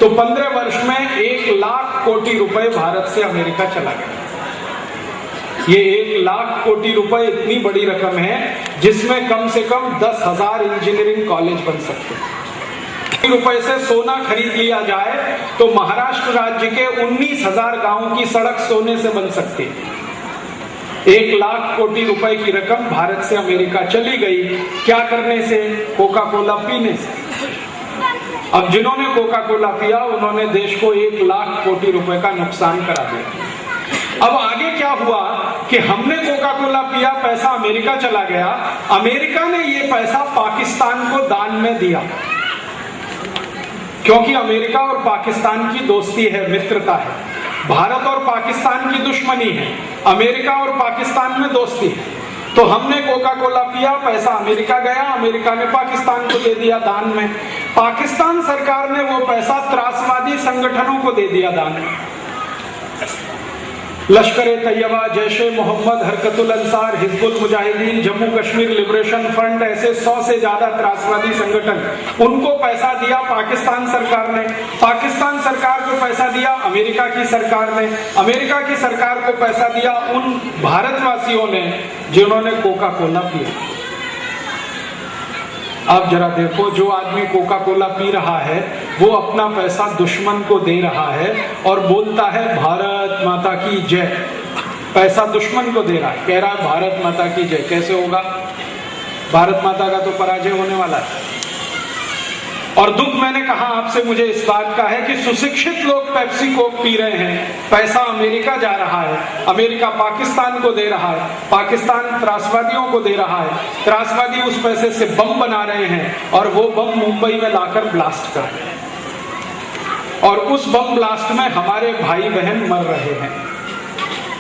तो 15 वर्ष में 1 लाख कोटि रुपए भारत से अमेरिका चला गया। ये 1 लाख कोटि रुपए इतनी बड़ी रकम है जिसमें कम से कम 10,000 इंजीनियरिंग कॉलेज बन सकते हैं। रुपए से सोना खरीद लिया जाए तो महाराष्ट्र राज्य के 19,000 गांवों की सड़क सोने से बन सकती है। 1 लाख कोटि रुपए की रकम भारत से अमेरिका चली गई, क्या करने से? कोका कोला पीने से। अब जिन्होंने कोका कोला पिया उन्होंने देश को 1 लाख कोटि रुपए का नुकसान करा दिया। अब आगे क्या हुआ कि हमने कोका कोला पिया, पैसा अमेरिका चला गया, अमेरिका ने ये पैसा पाकिस्तान को दान में दिया, क्योंकि अमेरिका और पाकिस्तान की दोस्ती है, मित्रता है। भारत और पाकिस्तान की दुश्मनी है, अमेरिका और पाकिस्तान में दोस्ती है। तो हमने कोका कोला पिया, पैसा अमेरिका गया, अमेरिका ने पाकिस्तान को दे दिया दान में। पाकिस्तान सरकार ने वो पैसा त्रासवादी संगठनों को दे दिया दान में। लश्कर-ए-तैयबा, जैश-ए-मोहम्मद, हरकतुल अंसार, हिजबुल मुजाहिदीन, जम्मू कश्मीर लिबरेशन फ्रंट, ऐसे 100 से ज्यादा त्रासवादी संगठन, उनको पैसा दिया पाकिस्तान सरकार ने। पाकिस्तान सरकार को पैसा दिया अमेरिका की सरकार ने। अमेरिका की सरकार को पैसा दिया उन भारतवासियों ने जिन्होंने कोका कोला पिया। अब जरा देखो, जो आदमी कोका कोला पी रहा है वो अपना पैसा दुश्मन को दे रहा है और बोलता है भारत माता की जय। पैसा दुश्मन को दे रहा है, कह रहा है भारत माता की जय। कैसे होगा? भारत माता का तो पराजय होने वाला है। और दुख मैंने कहा आपसे मुझे इस बात का है कि सुशिक्षित लोग पेप्सी कोक पी रहे हैं, पैसा अमेरिका जा रहा है, अमेरिका पाकिस्तान को दे रहा है, पाकिस्तान त्रासवादियों को दे रहा है, त्रासवादी उस पैसे से बम बना रहे हैं और वो बम मुंबई में लाकर ब्लास्ट कर रहे हैं और उस बम ब्लास्ट में हमारे भाई बहन मर रहे हैं।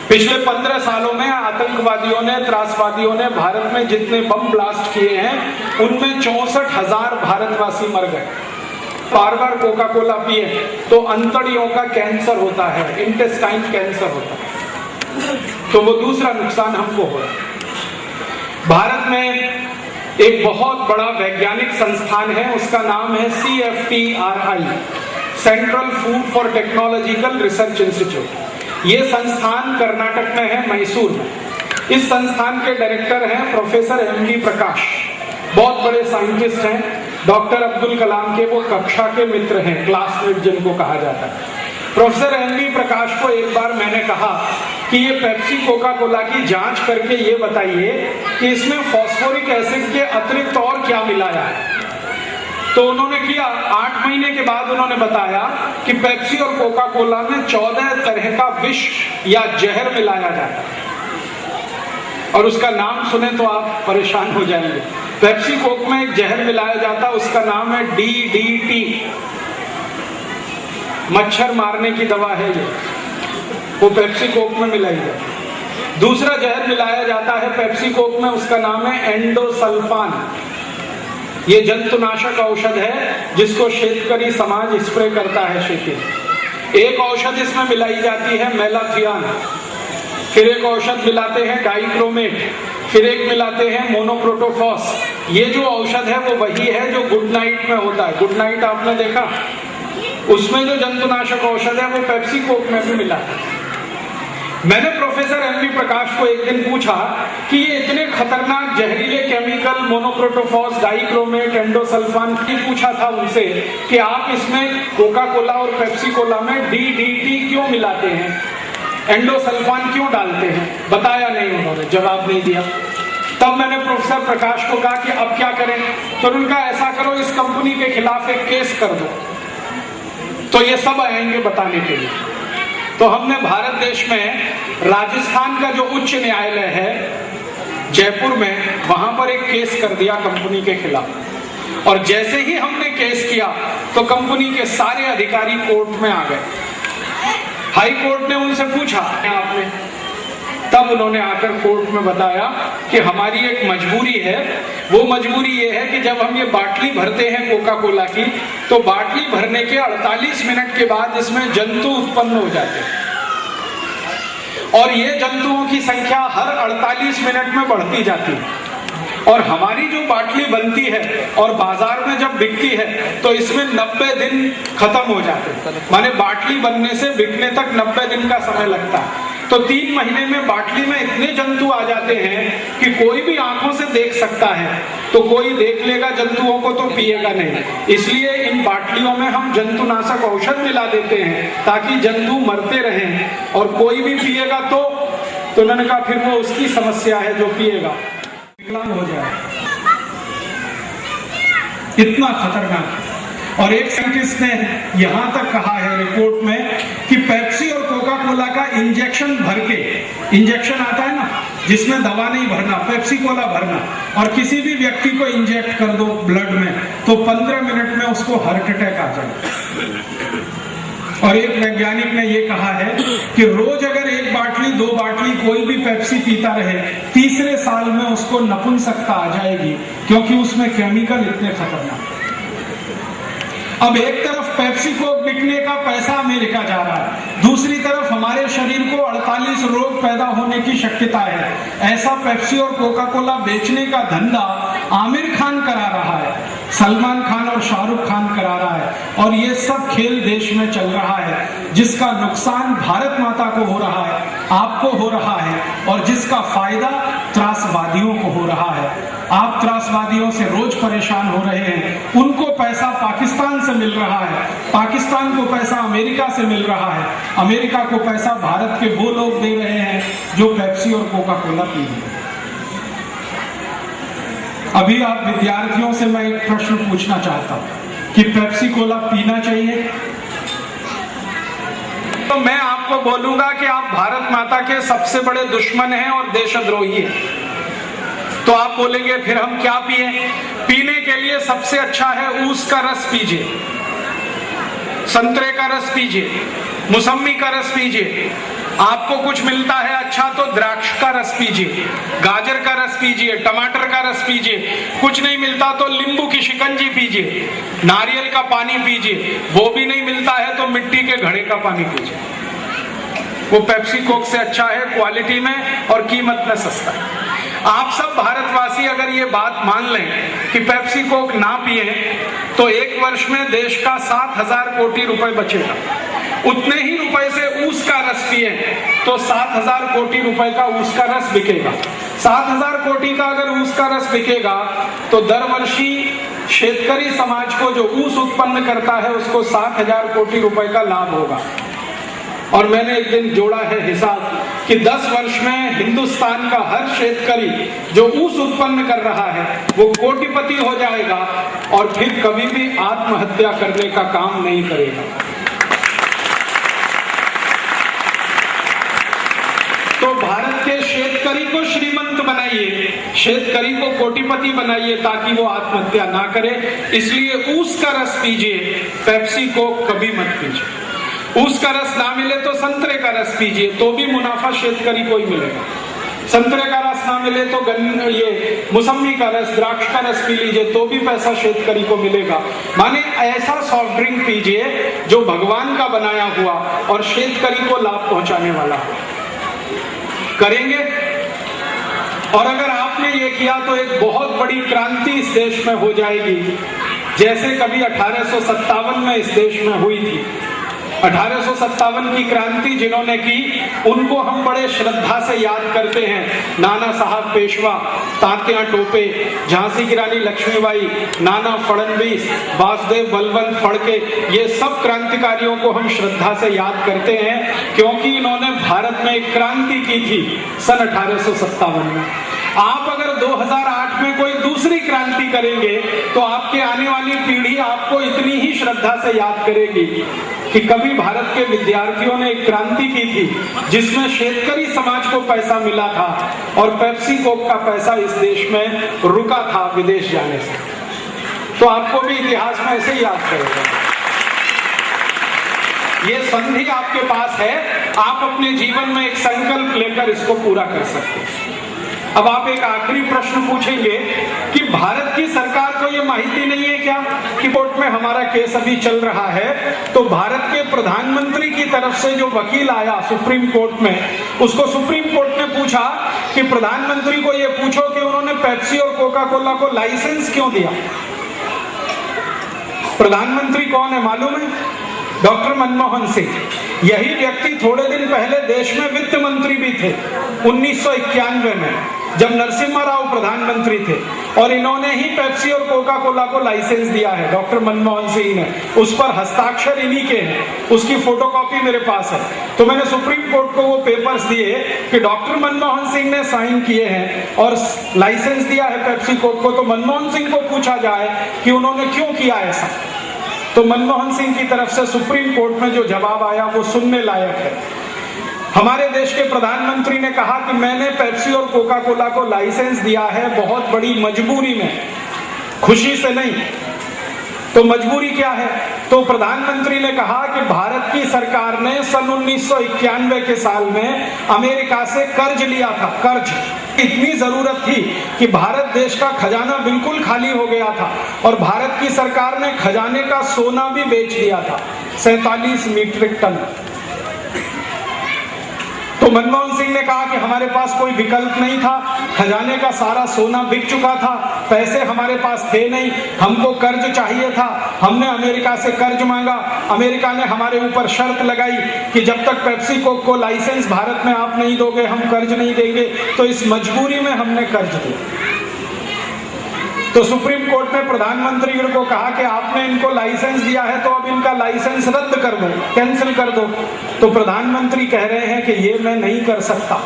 पिछले 15 सालों में आतंकवादियों ने, त्रासवादियों ने भारत में जितने बम ब्लास्ट किए हैं उनमें 64,000 भारतवासी मर गए। बार बार कोका कोला पिए तो अंतड़ियों का कैंसर होता है, इंटेस्टाइन कैंसर होता है, तो वो दूसरा नुकसान हमको हो रहा है। भारत में एक बहुत बड़ा वैज्ञानिक संस्थान है, उसका नाम है CFTRI, central food for technological research institute. ये संस्थान कर्नाटक में है, मैसूर में। इस संस्थान के डायरेक्टर हैं प्रोफेसर MV प्रकाश, बहुत बड़े साइंटिस्ट हैं। डॉक्टर अब्दुल कलाम के वो कक्षा के मित्र हैं, क्लासमेट जिनको कहा जाता है। प्रोफेसर MV प्रकाश को एक बार मैंने कहा कि ये पेप्सी कोका कोला की जांच करके ये बताइए कि इसमें फॉस्फोरिक एसिड के अतिरिक्त और क्या मिलाया है। तो उन्होंने किया। 8 महीने के बाद उन्होंने बताया कि पेप्सी और कोका कोला में 14 तरह का विष या जहर मिलाया जाता है और उसका नाम सुने तो आप परेशान हो जाएंगे। पेप्सी कोक में एक जहर मिलाया जाता, उसका नाम है DDT, मच्छर मारने की दवा है ये, वो पेप्सी कोक में मिलाई जाती। दूसरा जहर मिलाया जाता है पेप्सी कोक में, उसका नाम है एंडोसल्फान। ये जंतुनाशक औषध है जिसको शेतकरी समाज स्प्रे करता है खेती में। एक औषध इसमें मिलाई जाती है मेलाथियान, फिर एक औषध मिलाते हैं डाइक्रोमेट, फिर एक मिलाते हैं मोनोक्रोटोफॉस। ये जो औषध है वो वही है जो गुड नाइट में होता है। गुड नाइट आपने देखा, उसमें जो जंतुनाशक औषध है वो पेप्सी कोक में भी मिला है। मैंने प्रोफेसर MV प्रकाश को एक दिन पूछा कि ये इतने खतरनाक जहरीले केमिकल मोनोक्रोटोफॉस, डाइक्रोमेट, एंडोसल्फान, पूछा था उनसे कि आप इसमें कोका कोला और पेप्सी कोला में DDT क्यों मिलाते हैं, एंडोसल्फान क्यों डालते हैं? बताया नहीं उन्होंने, जवाब नहीं दिया। तब मैंने प्रोफेसर प्रकाश को कहा कि अब क्या करें? तो उनका ऐसा करो, इस कंपनी के खिलाफ एक केस कर दो। तो ये सब आएंगे बताने के लिए। तो हमने भारत देश में राजस्थान का जो उच्च न्यायालय है जयपुर में, वहां पर एक केस कर दिया कंपनी के खिलाफ। और जैसे ही हमने केस किया तो कंपनी के सारे अधिकारी कोर्ट में आ गए। हाई कोर्ट ने उनसे पूछा आपने, तब उन्होंने आकर कोर्ट में बताया कि हमारी एक मजबूरी है। वो मजबूरी ये है कि जब हम ये बाटली भरते हैं कोका कोला की, तो बाटली भरने के 48 मिनट के बाद इसमें जंतु उत्पन्न हो जाते हैं और ये जंतुओं की संख्या हर 48 मिनट में बढ़ती जाती है। और हमारी जो बाटली बनती है और बाजार में जब बिकती है तो इसमें 90 दिन खत्म हो जाते हैं, माने बाटली बनने से बिकने तक 90 दिन का समय लगता है। तो 3 महीने में बाटली में इतने जंतु आ जाते हैं कि कोई भी आंखों से देख सकता है, तो कोई देख लेगा जंतुओं को तो पिएगा नहीं। इसलिए इन बाटलियों में हम जंतुनाशक औषध मिला देते हैं ताकि जंतु मरते रहें, और कोई भी पिएगा तो उन्होंने कहा फिर वो उसकी समस्या है जो पिएगा विकलांग हो जाए। इतना खतरनाक। और एक साइंटिस्ट ने यहां तक कहा है रिपोर्ट में कि पेप्सी और कोका कोला का इंजेक्शन भर के, इंजेक्शन आता है ना जिसमें दवा नहीं भरना, पेप्सी कोला भरना, और किसी भी व्यक्ति को इंजेक्ट कर दो ब्लड में तो 15 मिनट में उसको हार्ट अटैक आ जाए। और एक वैज्ञानिक ने यह कहा है कि रोज अगर 1 बाटली 2 बाटली कोई भी पेप्सी पीता रहे, तीसरे साल में उसको नपुंसकता आ जाएगी, क्योंकि उसमें केमिकल इतने खतरनाक। अब एक तरफ पेप्सी को बिकने का पैसा अमेरिका जा रहा है, दूसरी तरफ हमारे शरीर को 48 रोग पैदा होने की शक्यता है। ऐसा पेप्सी और कोका कोला बेचने का धंधा आमिर खान करा रहा है, सलमान खान और शाहरुख खान करा रहा है, और ये सब खेल देश में चल रहा है जिसका नुकसान भारत माता को हो रहा है, आपको हो रहा है, और जिसका फायदा त्रासवादियों को हो रहा है। आप त्रासवादियों से रोज परेशान हो रहे हैं, उनको पैसा पाकिस्तान से मिल रहा है, पाकिस्तान को पैसा अमेरिका से मिल रहा है, अमेरिका को पैसा भारत के वो लोग दे रहे हैं जो पेप्सी और कोका कोला पी रहे हैं। अभी आप विद्यार्थियों से मैं एक प्रश्न पूछना चाहता हूं कि पेप्सी कोला पीना चाहिए? तो मैं आपको बोलूंगा कि आप भारत माता के सबसे बड़े दुश्मन हैं और देशद्रोही हैं। तो आप बोलेंगे फिर हम क्या पिए? पीने के लिए सबसे अच्छा है ऊस का रस पीजिए, संतरे का रस पीजिए, मौसमी का रस पीजिए। आपको कुछ मिलता है अच्छा तो द्राक्ष का रस पीजिए, गाजर का रस पीजिए, टमाटर का रस पीजिए। कुछ नहीं मिलता तो नींबू की शिकंजी पीजिए, नारियल का पानी पीजिए। वो भी नहीं मिलता है तो मिट्टी के घड़े का पानी पीजिए। वो पेप्सी कोक से अच्छा है क्वालिटी में और कीमत में सस्ता है। आप सब भारतवासी अगर ये बात मान लें कि पेप्सी कोक ना पिए तो 1 वर्ष में देश का 7,000 कोटी रुपए बचेगा। उतने ही रुपए से ऊस का रस पिए तो 7,000 कोटी रुपए का ऊस का रस बिकेगा। 7,000 कोटी का अगर ऊस का रस बिकेगा तो दरवर्षी शेतकरी समाज को जो ऊस उत्पन्न करता है उसको 7,000 कोटी रुपए का लाभ होगा। और मैंने एक दिन जोड़ा है हिसाब कि 10 वर्ष में हिंदुस्तान का हर शेतकरी जो ऊस उत्पन्न कर रहा है वो कोटिपति हो जाएगा और फिर कभी भी आत्महत्या करने का काम नहीं करेगा। तो भारत के शेतकरी को श्रीमंत बनाइए, शेतकरी को कोटिपति बनाइए ताकि वो आत्महत्या ना करे। इसलिए ऊस का रस पीजिए, पेप्सी को कभी मत पीजिए। ऊस का रस ना मिले तो संतरे का रस पीजिए, तो भी मुनाफा शेतकरी को ही मिलेगा। संतरे का रस ना मिले तो ये मौसमी का रस, द्राक्ष का रस पी लीजिए, तो भी पैसा शेतकरी को मिलेगा। माने ऐसा सॉफ्ट ड्रिंक पीजिए जो भगवान का बनाया हुआ और शेतकरी को लाभ पहुंचाने वाला हो। करेंगे? और अगर आपने ये किया तो एक बहुत बड़ी क्रांति इस देश में हो जाएगी, जैसे कभी 1857 में इस देश में हुई थी। 1857 की क्रांति जिन्होंने की उनको हम बड़े श्रद्धा से याद करते हैं। नाना साहब पेशवा, तात्या टोपे, झांसी की रानी लक्ष्मीबाई, नाना फडणवीस, वासुदेव बलवंत फड़के, ये सब क्रांतिकारियों को हम श्रद्धा से याद करते हैं क्योंकि इन्होंने भारत में एक क्रांति की थी सन 1857 में। आप अगर 2008 में कोई दूसरी क्रांति करेंगे तो आपके आने वाली पीढ़ी आपको इतनी ही श्रद्धा से याद करेगी कि कभी भारत के विद्यार्थियों ने एक क्रांति की थी जिसमें शेतकरी समाज को पैसा मिला था और पेप्सी कोक का पैसा इस देश में रुका था विदेश जाने से। तो आपको भी इतिहास में ऐसे याद करेगा। ये संधि आपके पास है, आप अपने जीवन में एक संकल्प लेकर इसको पूरा कर सकते हैं। अब आप एक आखिरी प्रश्न पूछेंगे कि भारत की सरकार को यह माहिती नहीं है क्या कि कोर्ट में हमारा केस अभी चल रहा है। तो भारत के प्रधानमंत्री की तरफ से जो वकील आया सुप्रीम कोर्ट में, उसको सुप्रीम कोर्ट ने पूछा कि प्रधानमंत्री को यह पूछो कि उन्होंने पेप्सी और कोका कोला को लाइसेंस क्यों दिया। प्रधानमंत्री कौन है मालूम है? डॉक्टर मनमोहन सिंह। यही व्यक्ति थोड़े दिन पहले देश में वित्त मंत्री भी थे 1991 में, जब नरसिम्हा राव प्रधानमंत्री थे, और इन्होंने ही पेप्सी और कोका कोला को लाइसेंस दिया है, डॉक्टर मनमोहन सिंह ने। उस पर हस्ताक्षर इन्हीं के हैं, उसकी फोटोकॉपी मेरे पास है। तो मैंने सुप्रीम कोर्ट को वो पेपर्स दिए कि डॉक्टर मनमोहन सिंह ने साइन किए हैं और लाइसेंस दिया है पेप्सी कोक को, तो मनमोहन सिंह को पूछा जाए कि उन्होंने क्यों किया ऐसा। तो मनमोहन सिंह की तरफ से सुप्रीम कोर्ट में जो जवाब आया वो सुनने लायक है। हमारे देश के प्रधानमंत्री ने कहा कि मैंने पेप्सी और कोका कोला को लाइसेंस दिया है बहुत बड़ी मजबूरी में, खुशी से नहीं। तो मजबूरी क्या है? तो प्रधानमंत्री ने कहा कि भारत की सरकार ने सन 1991 के साल में अमेरिका से कर्ज लिया था। कर्ज इतनी जरूरत थी कि भारत देश का खजाना बिल्कुल खाली हो गया था और भारत की सरकार ने खजाने का सोना भी बेच दिया था, 47 मीट्रिक टन। तो मनमोहन सिंह ने कहा कि हमारे पास कोई विकल्प नहीं था, खजाने का सारा सोना बिक चुका था, पैसे हमारे पास थे नहीं, हमको कर्ज चाहिए था, हमने अमेरिका से कर्ज मांगा। अमेरिका ने हमारे ऊपर शर्त लगाई कि जब तक पेप्सी कोक को लाइसेंस भारत में आप नहीं दोगे हम कर्ज नहीं देंगे। तो इस मजबूरी में हमने कर्ज दिया। तो सुप्रीम कोर्ट ने प्रधानमंत्री को कहा कि आपने इनको लाइसेंस दिया है तो अब इनका लाइसेंस रद्द कर दो, कैंसिल कर दो। तो प्रधानमंत्री कह रहे हैं कि ये मैं नहीं कर सकता।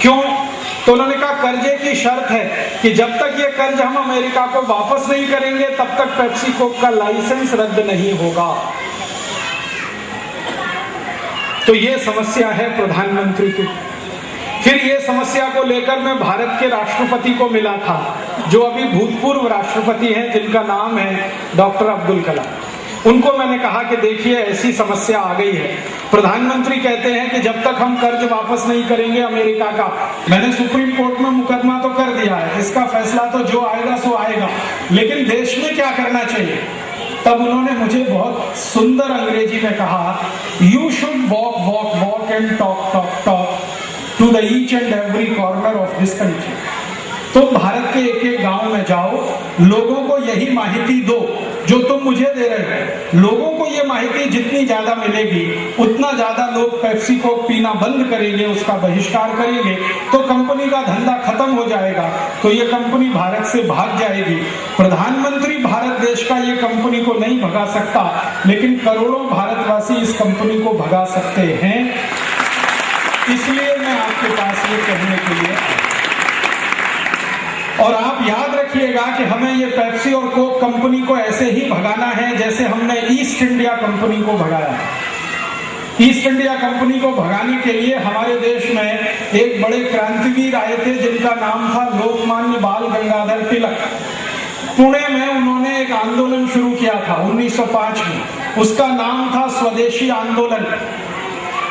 क्यों? तो उन्होंने कहा कर्जे की शर्त है कि जब तक ये कर्ज हम अमेरिका को वापस नहीं करेंगे तब तक पेप्सी कोक का लाइसेंस रद्द नहीं होगा। तो ये समस्या है प्रधानमंत्री की। फिर ये समस्या को लेकर मैं भारत के राष्ट्रपति को मिला था, जो अभी भूतपूर्व राष्ट्रपति हैं, जिनका नाम है डॉक्टर अब्दुल कलाम। उनको मैंने कहा कि देखिए ऐसी समस्या आ गई है, प्रधानमंत्री कहते हैं कि जब तक हम कर्ज वापस नहीं करेंगे अमेरिका का, मैंने सुप्रीम कोर्ट में मुकदमा तो कर दिया है, इसका फैसला तो जो आएगा सो आएगा, लेकिन देश में क्या करना चाहिए। तब उन्होंने मुझे बहुत सुंदर अंग्रेजी में कहा, you should walk walk walk and talk talk talk to the each and every corner of this country. तो भारत के एक एक गांव में जाओ, लोगों को यही माहिती दो जो तुम मुझे दे रहे हो। लोगों को ये माहिती जितनी ज्यादा मिलेगी उतना ज्यादा लोग पेप्सी को पीना बंद करेंगे, उसका बहिष्कार करेंगे, तो कंपनी का धंधा खत्म हो जाएगा, तो ये कंपनी भारत से भाग जाएगी। प्रधानमंत्री भारत देश का ये कंपनी को नहीं भगा सकता, लेकिन करोड़ों भारतवासी इस कंपनी को भगा सकते हैं। इसलिए मैं आपके पास ये कहने के लिए, और आप याद रखिएगा कि हमें ये पेप्सी और कोक कंपनी को ऐसे ही भगाना है जैसे हमने ईस्ट इंडिया कंपनी को भगाया है। ईस्ट इंडिया कंपनी को भगाने के लिए हमारे देश में एक बड़े क्रांतिवीर आए थे जिनका नाम था लोकमान्य बाल गंगाधर तिलक। पुणे में उन्होंने एक आंदोलन शुरू किया था 1905 में, उसका नाम था स्वदेशी आंदोलन।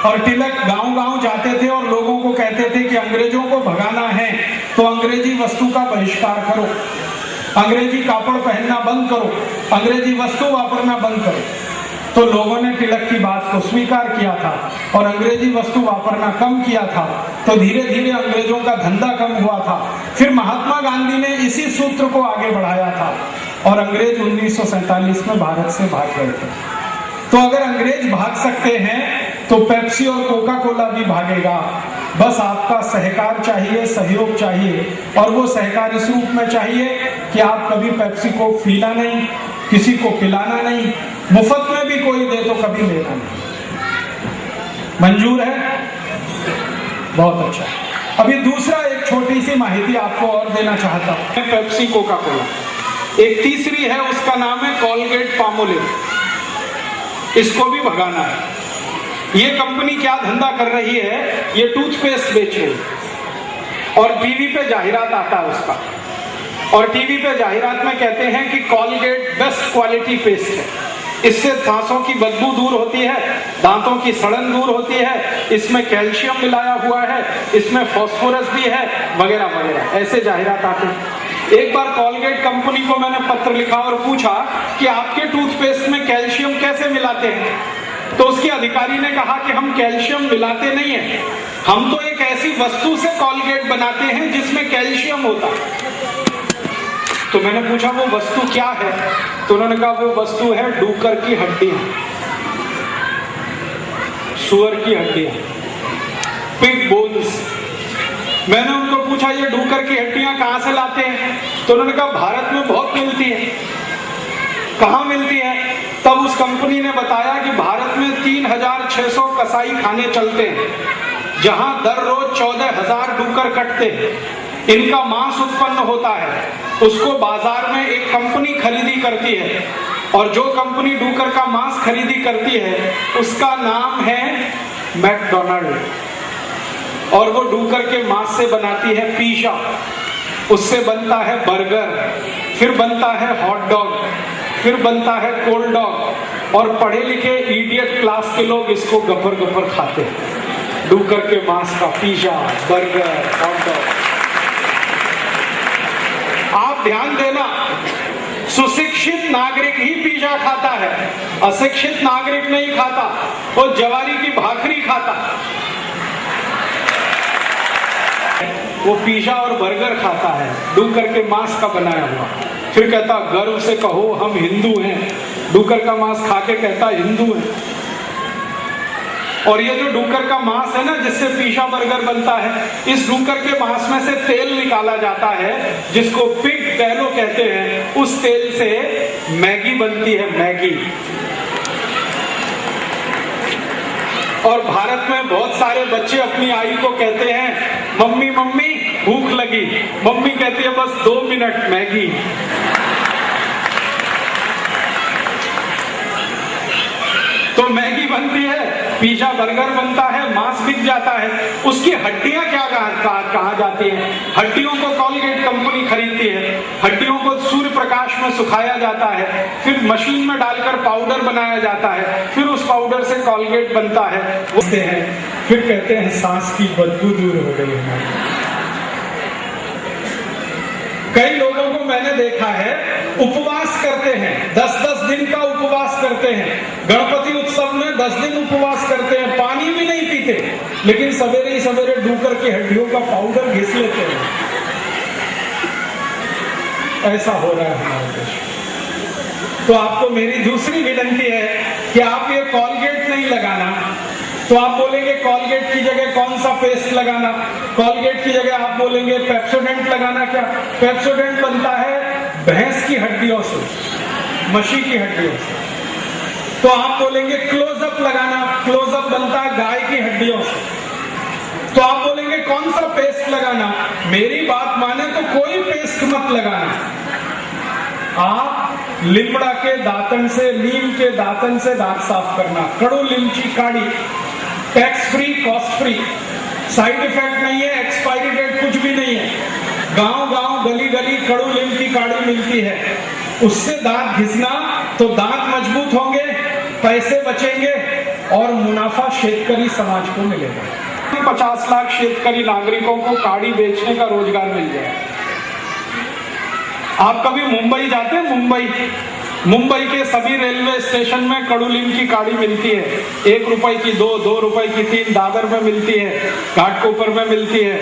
और तिलक गांव-गांव जाते थे और लोगों को कहते थे कि अंग्रेजों को भगाना है तो अंग्रेजी वस्तु का बहिष्कार करो, अंग्रेजी कापड़ पहनना बंद करो, अंग्रेजी वस्तु वापरना बंद करो। तो लोगों ने तिलक की बात को स्वीकार किया था और अंग्रेजी वस्तु वापरना कम किया था। तो धीरे धीरे अंग्रेजों का धंधा कम हुआ था। फिर महात्मा गांधी ने इसी सूत्र को आगे बढ़ाया था और अंग्रेज 1947 में भारत से भाग गए थे। तो अगर अंग्रेज भाग सकते हैं तो पेप्सी और कोका कोला भी भागेगा। बस आपका सहकार चाहिए, सहयोग चाहिए, और वो सहकार इस रूप में चाहिए कि आप कभी पेप्सी को पीना नहीं, किसी को पिलाना नहीं, मुफ्त में भी कोई दे तो कभी लेना नहीं। मंजूर है? बहुत अच्छा। अभी दूसरा एक छोटी सी माहिती आपको और देना चाहता हूँ। पेप्सी कोका कोला, एक तीसरी है, उसका नाम है कोलगेट पामोलिव। इसको भी भगाना है। ये कंपनी क्या धंधा कर रही है, ये टूथपेस्ट बेच रही है और टीवी पे जाहिरात आता है उसका, और टीवी पे जाहिरात में कहते हैं कि कोलगेट बेस्ट क्वालिटी पेस्ट है, इससे दांतों की बदबू दूर होती है, दांतों की सड़न दूर होती है, इसमें कैल्शियम मिलाया हुआ है, इसमें फास्फोरस भी है, वगैरह वगैरह, ऐसे जाहिरात आते हैं। एक बार कोलगेट कंपनी को मैंने पत्र लिखा और पूछा कि आपके टूथपेस्ट में कैल्शियम कैसे मिलाते हैं। तो उसके अधिकारी ने कहा कि हम कैल्शियम मिलाते नहीं है, हम तो एक ऐसी वस्तु से कोलगेट बनाते हैं जिसमें कैल्शियम होता है। तो मैंने पूछा वो वस्तु क्या है, तो उन्होंने कहा वो वस्तु है डूकर की हड्डी। सुअर की हड्डियां, पिग बोन्स। मैंने उनको पूछा ये डूकर की हड्डियां कहां से लाते हैं? तो उन्होंने कहा भारत में बहुत मिलती है। कहां मिलती है? तब उस कंपनी ने बताया कि भारत में 3600 कसाई खाने चलते हैं, जहां दर रोज 14,000 डूकर कटते हैं। इनका मांस उत्पन्न होता है, उसको बाजार में एक कंपनी खरीदी करती है, और जो कंपनी डूकर का मांस खरीदी करती है उसका नाम है मैकडॉनल्ड, और वो डूकर के मांस से बनाती है पिज़्ज़ा, उससे बनता है बर्गर, फिर बनता है हॉट डॉग, फिर बनता है कोल्ड डॉग, और पढ़े लिखे इडियट क्लास के लोग इसको गपर गपर खाते हैं, डूकर के मांस का पिज़्ज़ा, बर्गर, हॉट डॉग। आप ध्यान देना, सुशिक्षित नागरिक ही पिज़्ज़ा खाता है, अशिक्षित नागरिक नहीं खाता, वो जवारी की भाखरी खाता, वो पिज़्ज़ा और बर्गर खाता है डूकर के मांस का बनाया हुआ। फिर कहता गर्व से कहो हम हिंदू हैं, डूकर का मांस खा के कहता हिंदू है। और ये जो डूकर का मांस है ना, जिससे पिज़्ज़ा बर्गर बनता है, इस डूकर के मांस में से तेल निकाला जाता है जिसको पिग टैलो कहते हैं। उस तेल से मैगी बनती है, मैगी। और भारत में बहुत सारे बच्चे अपनी आई को कहते हैं मम्मी मम्मी भूख लगी, मम्मी कहती है बस 2 मिनट मैगी। तो मैगी बनती है, पिज़्ज़ा बर्गर बनता है, मांस बिक जाता है। उसकी हड्डियां क्या कहा जाती हैं? हड्डियों को कॉलगेट कंपनी खरीदती है, हड्डियों को सूर्य प्रकाश में सुखाया जाता है, फिर मशीन में डालकर पाउडर बनाया जाता है, फिर उस पाउडर से कॉलगेट बनता है। फिर कहते हैं सांस की बदबू दूर हो गई है। कई लोगों को मैंने देखा है उपवास करते हैं, 10-10 दिन का उपवास करते हैं, गणपति उत्सव में 10 दिन उपवास करते हैं, पानी भी नहीं पीते, लेकिन सवेरे ही सवेरे डूकर की हड्डियों का पाउडर घिस लेते हैं। ऐसा हो रहा है हमारे देश। तो आपको मेरी दूसरी विनती है कि आप ये कॉलगेट नहीं लगाना। तो आप बोलेंगे कॉलगेट की जगह कौन सा पेस्ट लगाना? कॉलगेट की जगह आप बोलेंगे पेप्सोडेंट लगाना। क्या पेप्सोडेंट बनता है? भैंस की हड्डियों से, मछली की हड्डियों से। तो आप बोलेंगे क्लोजअप लगाना, क्लोजअप बनता है गाय की हड्डियों से। तो आप बोलेंगे कौन सा पेस्ट लगाना? मेरी बात माने तो कोई पेस्ट मत लगाना। आप लिमड़ा के दातन से, नीम के दातन से दांत साफ करना। कड़ू नीम की काढ़ी, tax free, cost free, side effect नहीं है, एक्सपायरी डेट कुछ भी नहीं है। गांव गांव गली गली कड़ू नीम की काढ़ी मिलती है, उससे दांत घिसना तो दांत मजबूत होंगे, पैसे बचेंगे और मुनाफा शेतकरी समाज को मिलेगा। 50 लाख शेतकरी नागरिकों को काढ़ी बेचने का रोजगार मिल जाए। आप कभी मुंबई जाते हैं? मुंबई के सभी रेलवे स्टेशन में कड़ूलीम की काढ़ी मिलती है। 1 रुपए की 2 रुपए की 3, दादर में मिलती है, घाटकोपर में मिलती है,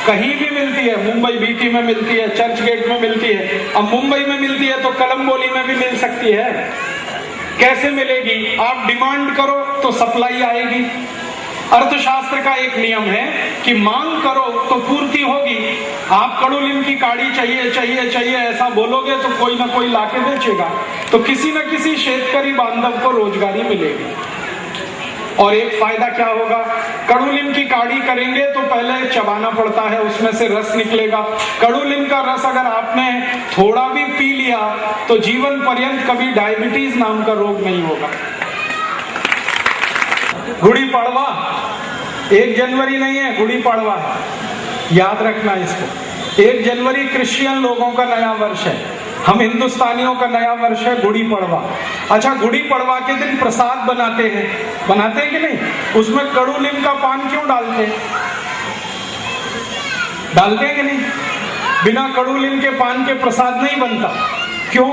कहीं भी मिलती है। मुंबई बीटी में मिलती है, चर्च गेट में मिलती है। अब मुंबई में मिलती है तो कलम्बोली में भी मिल सकती है। कैसे मिलेगी? आप डिमांड करो तो सप्लाई आएगी। अर्थशास्त्र का एक नियम है कि मांग करो तो पूर्ति होगी। आप कड़ूलीम की काढ़ी चाहिए चाहिए चाहिए ऐसा बोलोगे तो कोई ना कोई लाके बेचेगा, तो किसी न किसी शेतकरी बांधव को रोजगारी मिलेगी। और एक फायदा क्या होगा? कड़ूलीम की काढ़ी करेंगे तो पहले चबाना पड़ता है, उसमें से रस निकलेगा। कड़ूलीम का रस अगर आपने थोड़ा भी पी लिया तो जीवन पर्यंत कभी डायबिटीज नाम का रोग नहीं होगा। गुड़ी पड़वा 1 जनवरी नहीं है, गुड़ी पड़वा है, याद रखना इसको। 1 जनवरी क्रिश्चियन लोगों का नया वर्ष है, हम हिंदुस्तानियों का नया वर्ष है गुड़ी पड़वा। अच्छा, गुड़ी पड़वा के दिन प्रसाद बनाते हैं कि नहीं? उसमें कड़ूलीम का पान क्यों डालते हैं कि नहीं? बिना कड़ूलीम के पान के प्रसाद नहीं बनता। क्यों?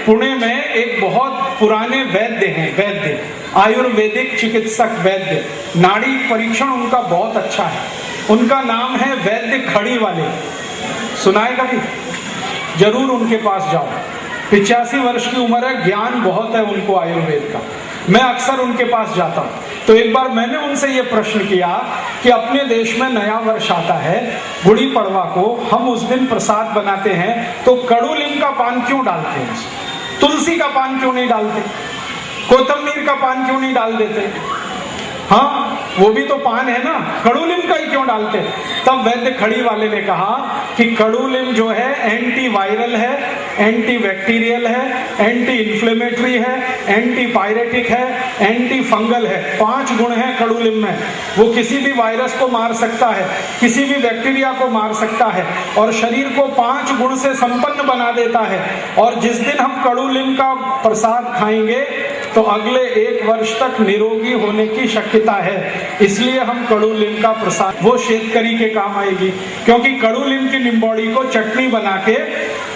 पुणे में एक बहुत पुराने वैद्य हैं, आयुर्वेदिक चिकित्सक वैद्य, नाड़ी परीक्षण उनका बहुत अच्छा है। उनका नाम है वैद्य खड़ी वाले, सुनाए कभी? जरूर उनके पास जाओ। 85 वर्ष की उम्र है, ज्ञान बहुत है उनको आयुर्वेद का। मैं अक्सर उनके पास जाता हूँ। तो एक बार मैंने उनसे ये प्रश्न किया कि अपने देश में नया वर्ष आता है, गुड़ी पड़वा को हम उस दिन प्रसाद बनाते हैं, तो कड़ूलिम का पान क्यों डालते हैं, तुलसी का पान क्यों नहीं डालते, कोतमीर का पान क्यों नहीं डाल देते? हाँ, वो भी तो पान है ना, कड़ूलिम का ही क्यों डालते? तब वैद्य खड़ी वाले ने कहा कि कड़ूलिम जो है एंटी वायरल है, एंटी बैक्टीरियल है, एंटी इन्फ्लेमेटरी है, एंटी पायरेटिक है, एंटी फंगल है। 5 गुण हैं कड़ूलिम में। वो किसी भी वायरस को मार सकता है, किसी भी बैक्टीरिया को मार सकता है और शरीर को 5 गुण से संपन्न बना देता है। और जिस दिन हम कड़ूलिम का प्रसाद खाएंगे तो अगले 1 वर्ष तक निरोगी होने की शक्यता है। इसलिए हम कड़ूलिम का प्रसाद, वो शेतकरी के काम आएगी, क्योंकि कड़ूलिम की निम्बोड़ी को चटनी बना के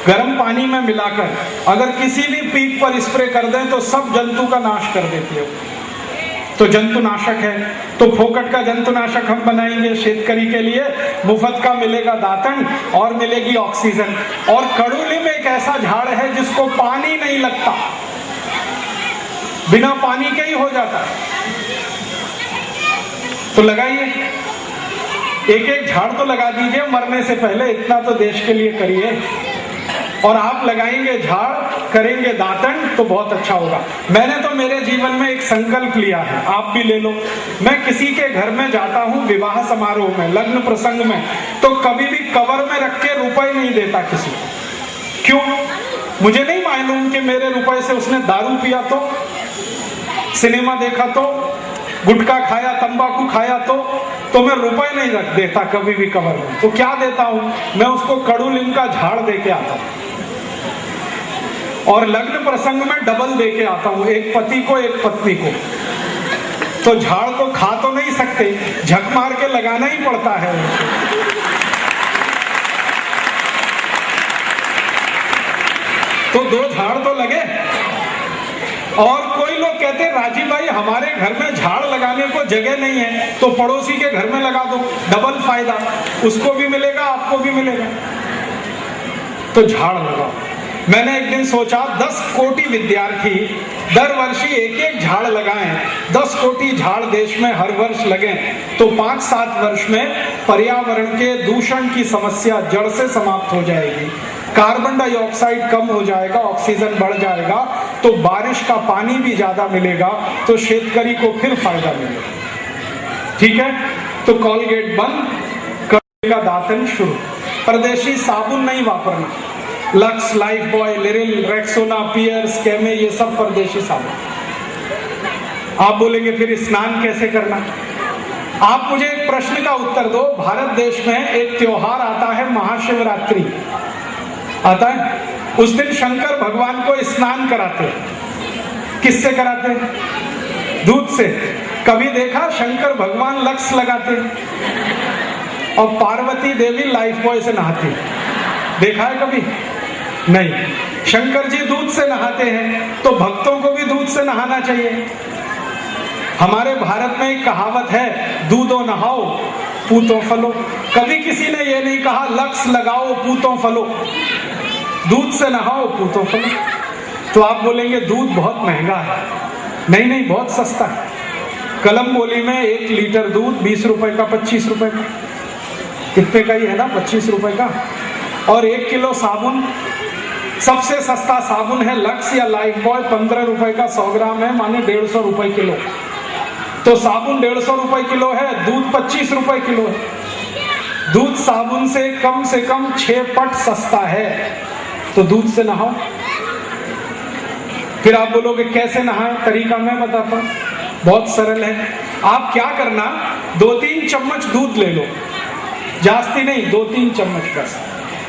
गर्म पानी में मिलाकर अगर किसी भी पीक पर स्प्रे कर दें तो सब जंतु का नाश कर देती है। तो जंतुनाशक है, तो फोकट का जंतुनाशक हम बनाएंगे शेतकरी के लिए, मुफ्त का मिलेगा दातन और मिलेगी ऑक्सीजन। और कड़ूलिम एक ऐसा झाड़ है जिसको पानी नहीं लगता, बिना पानी के ही हो जाता है। तो लगाइए, एक एक झाड़ तो लगा दीजिए मरने से पहले, इतना तो देश के लिए करिए। और आप लगाएंगे झाड़, करेंगे दातन तो बहुत अच्छा होगा। मैंने तो मेरे जीवन में एक संकल्प लिया है, आप भी ले लो। मैं किसी के घर में जाता हूं, विवाह समारोह में, लग्न प्रसंग में, तो कभी भी कवर में रख के रुपए नहीं देता किसी को। क्यों? मुझे नहीं मालूम कि मेरे रुपए से उसने दारू पिया तो, सिनेमा देखा तो, गुटखा खाया, तंबाकू खाया तो मैं रुपए नहीं रख देता कभी भी कवर में। तो क्या देता हूं मैं उसको? कड़ूलिम का झाड़ देके आता हूं। और लग्न प्रसंग में डबल देके आता हूं, एक पति को एक पत्नी को। तो झाड़ को खा तो नहीं सकते, झक मार के लगाना ही पड़ता है। तो 2 झाड़ तो लगे। और कोई लोग कहते हैं राजीव भाई हमारे घर में झाड़ लगाने को जगह नहीं है, तो पड़ोसी के घर में लगा दो, डबल फायदा, उसको भी मिलेगा आपको भी मिलेगा। तो झाड़ लगाओ। मैंने एक दिन सोचा 10 कोटि विद्यार्थी दर वर्षी एक झाड़ लगाएं, 10 कोटि झाड़ देश में हर वर्ष लगें, तो 5-7 वर्ष में पर्यावरण के दूषण की समस्या जड़ से समाप्त हो जाएगी। कार्बन डाइऑक्साइड कम हो जाएगा, ऑक्सीजन बढ़ जाएगा, तो बारिश का पानी भी ज्यादा मिलेगा, तो शेतकरी को फिर फायदा मिलेगा। ठीक है, तो कॉलगेट बंद, कड़ूलिम का दातन शुरू। परदेशी साबुन नहीं वापरना, Lux, Lifebuoy, Liril, Rexona, Pears, Camay, ये सब परदेशी साबुन। आप बोलेंगे फिर स्नान कैसे करना? आप मुझे एक प्रश्न का उत्तर दो। भारत देश में एक त्योहार आता है महाशिवरात्रि, आता है। उस दिन शंकर भगवान को स्नान कराते हैं। किससे कराते हैं? दूध से। कभी देखा शंकर भगवान लक्स लगाते और पार्वती देवी लाइफ बॉय से नहाती? देखा है कभी? नहीं। शंकर जी दूध से नहाते हैं, तो भक्तों को भी दूध से नहाना चाहिए। हमारे भारत में एक कहावत है, दूधो नहाओ पूतो फलो। कभी किसी ने ये नहीं कहा लक्स लगाओ पूतो फलो, दूध से नहाओ पूतो फलो। तो आप बोलेंगे दूध बहुत महंगा है। नहीं नहीं, बहुत सस्ता है। कलम बोली में 1 लीटर दूध 20 रुपए का, 25 रुपए का, कितने का ही है ना, 25 रुपए का। और 1 किलो साबुन, सबसे सस्ता साबुन है लक्स या लाइफ बॉय, 15 रुपए का 100 ग्राम है, माने 150 रुपए किलो। तो साबुन 150 रुपए किलो है, दूध 25 रुपए किलो है। दूध साबुन से कम 6 पट सस्ता है। तो दूध से नहाओ। फिर आप बोलोगे कैसे नहाएं? तरीका मैं बताता हूं, बहुत सरल है। आप क्या करना, 2-3 चम्मच दूध ले लो, जास्ती नहीं, 2-3 चम्मच बस।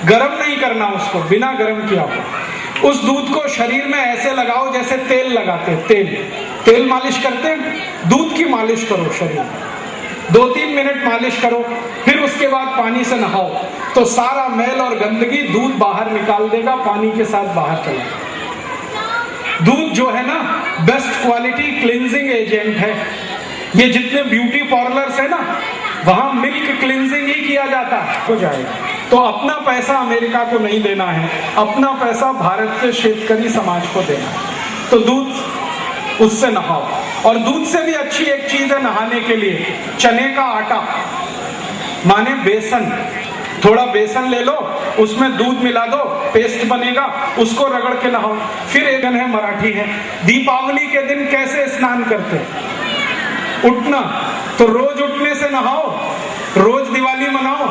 गरम नहीं करना उसको, बिना गरम किया हो। उस दूध को शरीर में ऐसे लगाओ जैसे तेल लगाते, तेल मालिश करते हैं, दूध की मालिश करो शरीर में। 2-3 मिनट मालिश करो, फिर उसके बाद पानी से नहाओ, तो सारा मैल और गंदगी दूध बाहर निकाल देगा, पानी के साथ बाहर चला जाएगा। दूध जो है ना, बेस्ट क्वालिटी क्लींजिंग एजेंट है। ये जितने ब्यूटी पार्लर्स है ना, वहां मिल्क क्लींजिंग ही किया जाता है, हो जाएगा। तो अपना पैसा अमेरिका को नहीं देना है, अपना पैसा भारत के शेतकरी समाज को देना है। तो दूध उससे नहाओ। और दूध से भी अच्छी एक चीज है नहाने के लिए, चने का आटा, माने बेसन। थोड़ा बेसन ले लो, उसमें दूध मिला दो, पेस्ट बनेगा, उसको रगड़ के नहाओ। फिर एक दिन है, मराठी है, दीपावली के दिन कैसे स्नान करते, उठना, तो रोज उठने से नहाओ, रोज दिवाली मनाओ।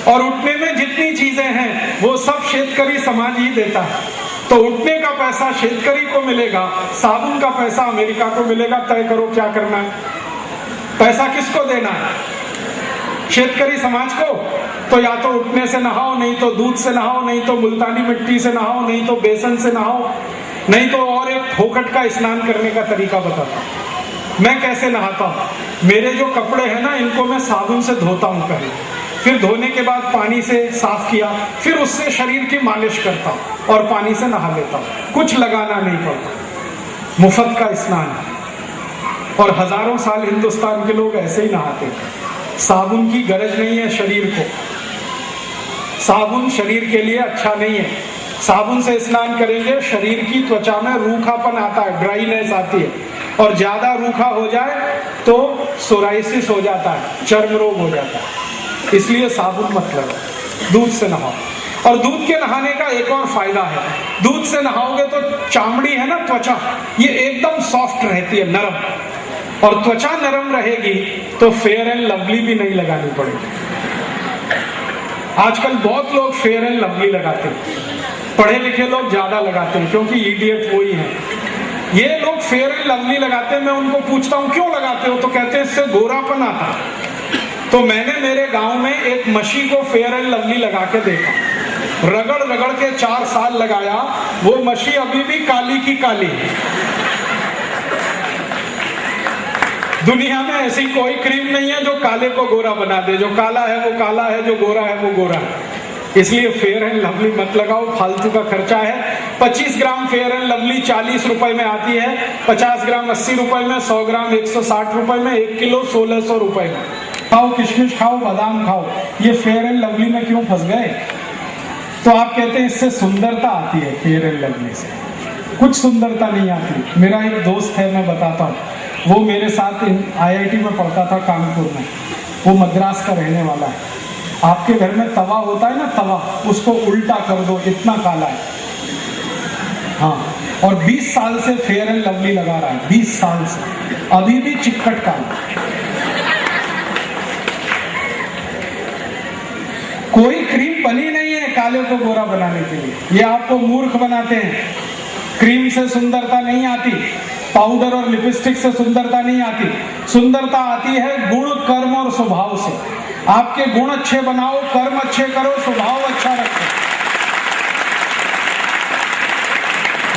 और उठने में जितनी चीजें हैं वो सब शेतकरी समाज ही देता है, तो उठने का पैसा शेतकरी को मिलेगा, साबुन का पैसा अमेरिका को मिलेगा। तय करो क्या करना है, पैसा किसको देना है, शेतकरी समाज को। तो या तो उठने से नहाओ, नहीं तो दूध से नहाओ, नहीं तो मुल्तानी मिट्टी से नहाओ, नहीं तो बेसन से नहाओ, नहीं तो और एक फोकट का स्नान करने का तरीका बताता हूं। मैं कैसे नहाता हूं, मेरे जो कपड़े हैं ना, इनको मैं साबुन से धोता हूं पहले, फिर धोने के बाद पानी से साफ किया, फिर उससे शरीर की मालिश करता हूं और पानी से नहा लेता हूं। कुछ लगाना नहीं पड़ता, मुफ्त का स्नान। और हजारों साल हिंदुस्तान के लोग ऐसे ही नहाते हैं। साबुन की गरज नहीं है शरीर को, साबुन शरीर के लिए अच्छा नहीं है। साबुन से स्नान करेंगे, शरीर की त्वचा में रूखापन आता है, ड्राइनेस आती है, और ज्यादा रूखा हो जाए तो सोराइसिस हो जाता है, चर्म रोग हो जाता है। इसलिए साबुन मत लगाओ, दूध से नहाओ। और दूध के नहाने का एक और फायदा है, दूध से नहाओगे तो चामड़ी है ना, त्वचा, ये एकदम सॉफ्ट रहती है, नरम। और त्वचा नरम रहेगी तो फेयर एंड लवली भी नहीं लगानी पड़ेगी। आजकल बहुत लोग फेयर एंड लवली लगाते हैं, पढ़े लिखे लोग ज्यादा लगाते हैं, क्योंकि इडियट वही है। ये लोग फेयर एंड लवली लगाते हैं, मैं उनको पूछता हूं क्यों लगाते हो, तो कहते हैं इससे गोरापन आता है। तो मैंने मेरे गांव में एक मशी को फेयर एंड लवली लगा के देखा, रगड़ रगड़ के 4 साल लगाया, वो मशी अभी भी काली की काली है। दुनिया में ऐसी कोई क्रीम नहीं है जो काले को गोरा बना दे, जो काला है वो काला है, जो गोरा है वो गोरा है। इसलिए फेयर एंड लवली मत लगाओ, फालतू का खर्चा है। 25 ग्राम फेयर एंड लवली 40 रुपए में आती है, 50 ग्राम 80 रुपए में, 100 ग्राम 160 रुपए में, 1 किलो 1600 रुपए में। खाओ, किशमिश खाओ, बादाम खाओ। ये फेयर एंड लवली में क्यों फंस गए? तो आप कहते हैं इससे सुंदरता आती है, फेयर एंड लवली से कुछ सुंदरता नहीं आती। मेरा एक दोस्त है, मैं बताता हूँ, वो मेरे साथ IIT में पढ़ता था कानपुर में, वो मद्रास का रहने वाला है। आपके घर में तवा होता है ना, तवा, उसको उल्टा कर दो, इतना काला है। हाँ, और 20 साल से फेयर एंड लवली लगा रहा है, 20 साल से, अभी भी चिक्कट काला। कोई क्रीम बनी नहीं है काले को गोरा बनाने के लिए, ये आपको मूर्ख बनाते हैं। क्रीम से सुंदरता नहीं आती, पाउडर और लिपस्टिक से सुंदरता नहीं आती। सुंदरता आती है गुण, कर्म और स्वभाव से। आपके गुण अच्छे बनाओ, कर्म अच्छे करो, स्वभाव अच्छा रखो।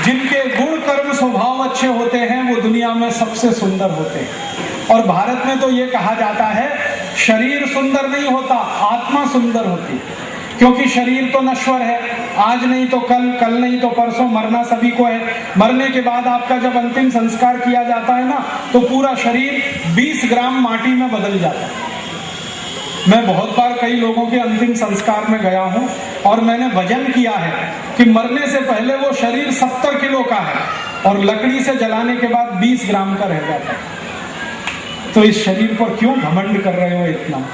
जिनके गुण, कर्म, स्वभाव अच्छे होते हैं वो दुनिया में सबसे सुंदर होते हैं। और भारत में तो ये कहा जाता है शरीर सुंदर नहीं होता, आत्मा सुंदर होती है। क्योंकि शरीर तो नश्वर है, आज नहीं तो कल, कल नहीं तो परसों, मरना सभी को है। मरने के बाद आपका जब अंतिम संस्कार किया जाता है ना, तो पूरा शरीर 20 ग्राम माटी में बदल जाता है। मैं बहुत बार कई लोगों के अंतिम संस्कार में गया हूं और मैंने वजन किया है कि मरने से पहले वो शरीर 70 किलो का है और लकड़ी से जलाने के बाद 20 ग्राम का रह जाता है। तो इस शरीर पर क्यों घमंड कर रहे हो इतना?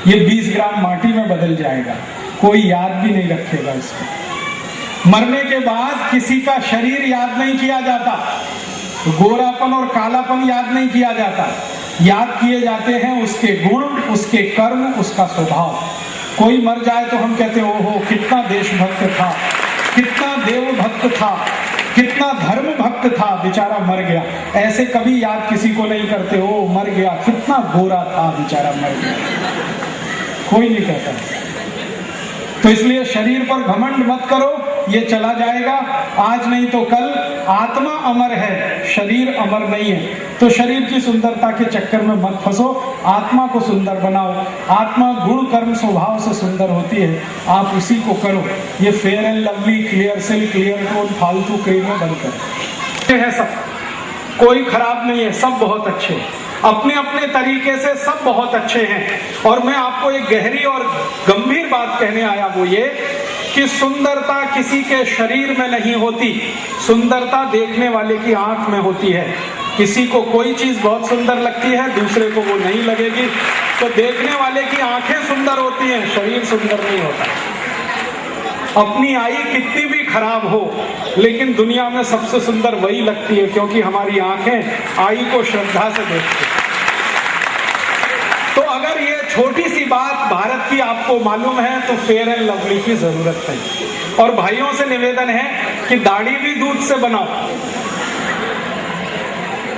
ये 20 ग्राम माटी में बदल जाएगा, कोई याद भी नहीं रखेगा इसको। मरने के बाद किसी का शरीर याद नहीं किया जाता, गोरापन और कालापन याद नहीं किया जाता, याद किए जाते हैं उसके गुण, उसके कर्म, उसका स्वभाव। कोई मर जाए तो हम कहते हैं ओहो कितना देशभक्त था, कितना देवभक्त था, कितना धर्म भक्त था, बेचारा मर गया। ऐसे कभी याद किसी को नहीं करते, ओ मर गया, कितना गोरा था, बेचारा मर गया, कोई नहीं कहता। तो इसलिए शरीर पर घमंड मत करो, ये चला जाएगा, आज नहीं तो कल। आत्मा अमर है, शरीर अमर नहीं है। तो शरीर की सुंदरता के चक्कर में मत फंसो, आत्मा को सुंदर बनाओ। आत्मा गुण, कर्म, स्वभाव से सुंदर होती है, आप उसी को करो। ये Fair and Lovely, clear cell, clear tone, फालतू क्रीमें बंद करो। ये है सब, कोई खराब नहीं है, सब बहुत अच्छे हैं, अपने अपने तरीके से सब बहुत अच्छे हैं। और मैं आपको एक गहरी और गंभीर बात कहने आया, वो ये कि सुंदरता किसी के शरीर में नहीं होती, सुंदरता देखने वाले की आंख में होती है। किसी को कोई चीज बहुत सुंदर लगती है, दूसरे को वो नहीं लगेगी। तो देखने वाले की आंखें सुंदर होती हैं, शरीर सुंदर नहीं होता। अपनी आई कितनी भी खराब हो, लेकिन दुनिया में सबसे सुंदर वही लगती है, क्योंकि हमारी आंखें आई को श्रद्धा से देखती हैं। तो अगर ये छोटी सी बात भारत की आपको मालूम है तो फेयर एंड लवली की जरूरत है। और भाइयों से निवेदन है कि दाढ़ी भी दूध से बनाओ।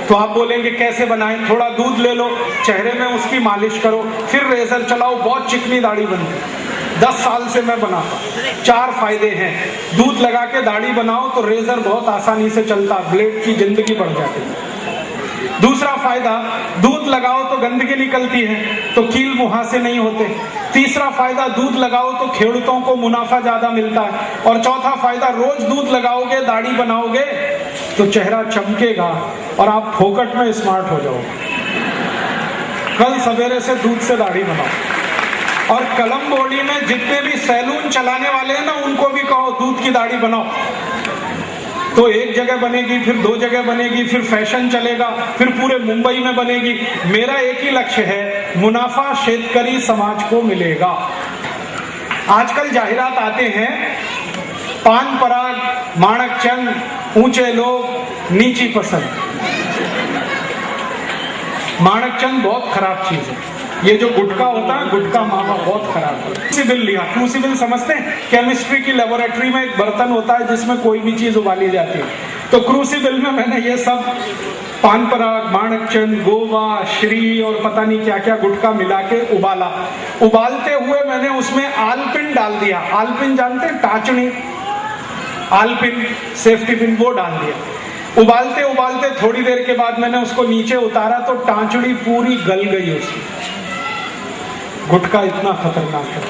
तो आप बोलेंगे कैसे बनाएं? थोड़ा दूध ले लो, चेहरे में उसकी मालिश करो, फिर रेजर चलाओ, बहुत चिकनी दाढ़ी बनती है। 10 साल से मैं बनाता हूं। 4 फायदे हैं। दूध लगा के दाढ़ी बनाओ तो रेजर बहुत आसानी से चलता, ब्लेड की जिंदगी बढ़ जाती है। दूसरा फायदा, दूध लगाओ तो गंदगी निकलती है, तो कील मुहासे नहीं होते। तीसरा फायदा, दूध लगाओ तो खेड़ूतों को मुनाफा ज्यादा मिलता है। और चौथा फायदा, रोज दूध लगाओगे, दाढ़ी बनाओगे तो चेहरा चमकेगा और आप फोकट में स्मार्ट हो जाओगे। कल सवेरे से दूध से दाढ़ी बनाओ। और कलमबोड़ी में जितने भी सैलून चलाने वाले हैं ना, उनको भी कहो दूध की दाढ़ी बनाओ। तो एक जगह बनेगी, फिर 2 जगह बनेगी, फिर फैशन चलेगा, फिर पूरे मुंबई में बनेगी। मेरा एक ही लक्ष्य है, मुनाफा शेतकरी समाज को मिलेगा। आजकल जाहिरात आते हैं, पान पराग, माणक चंद, ऊंचे लोग, नीची पसंद। माणक चंद बहुत खराब चीज है। ये जो गुटखा होता है, गुटखा मावा बहुत खराब है। क्रूसिबल लिया, क्रूसिबल समझते हैं? केमिस्ट्री की लेबोरेटरी में एक बर्तन होता है जिसमें कोई भी चीज उबाली जाती है। तो क्रूसिबल में मैंने ये सब पान पराग, माणक चंद, गोवा, श्री और पता नहीं क्या क्या गुटखा मिला के उबाला। उबालते हुए मैंने उसमें आलपिन डाल दिया। आलपिन जानते हैं? टाचनी, आलपिन सेफ्टी पिन, वो डाल दिया। उबालते उबालते थोड़ी देर के बाद मैंने उसको नीचे उतारा तो टांचड़ी पूरी गल गई उसकी। गुटखा इतना खतरनाक है,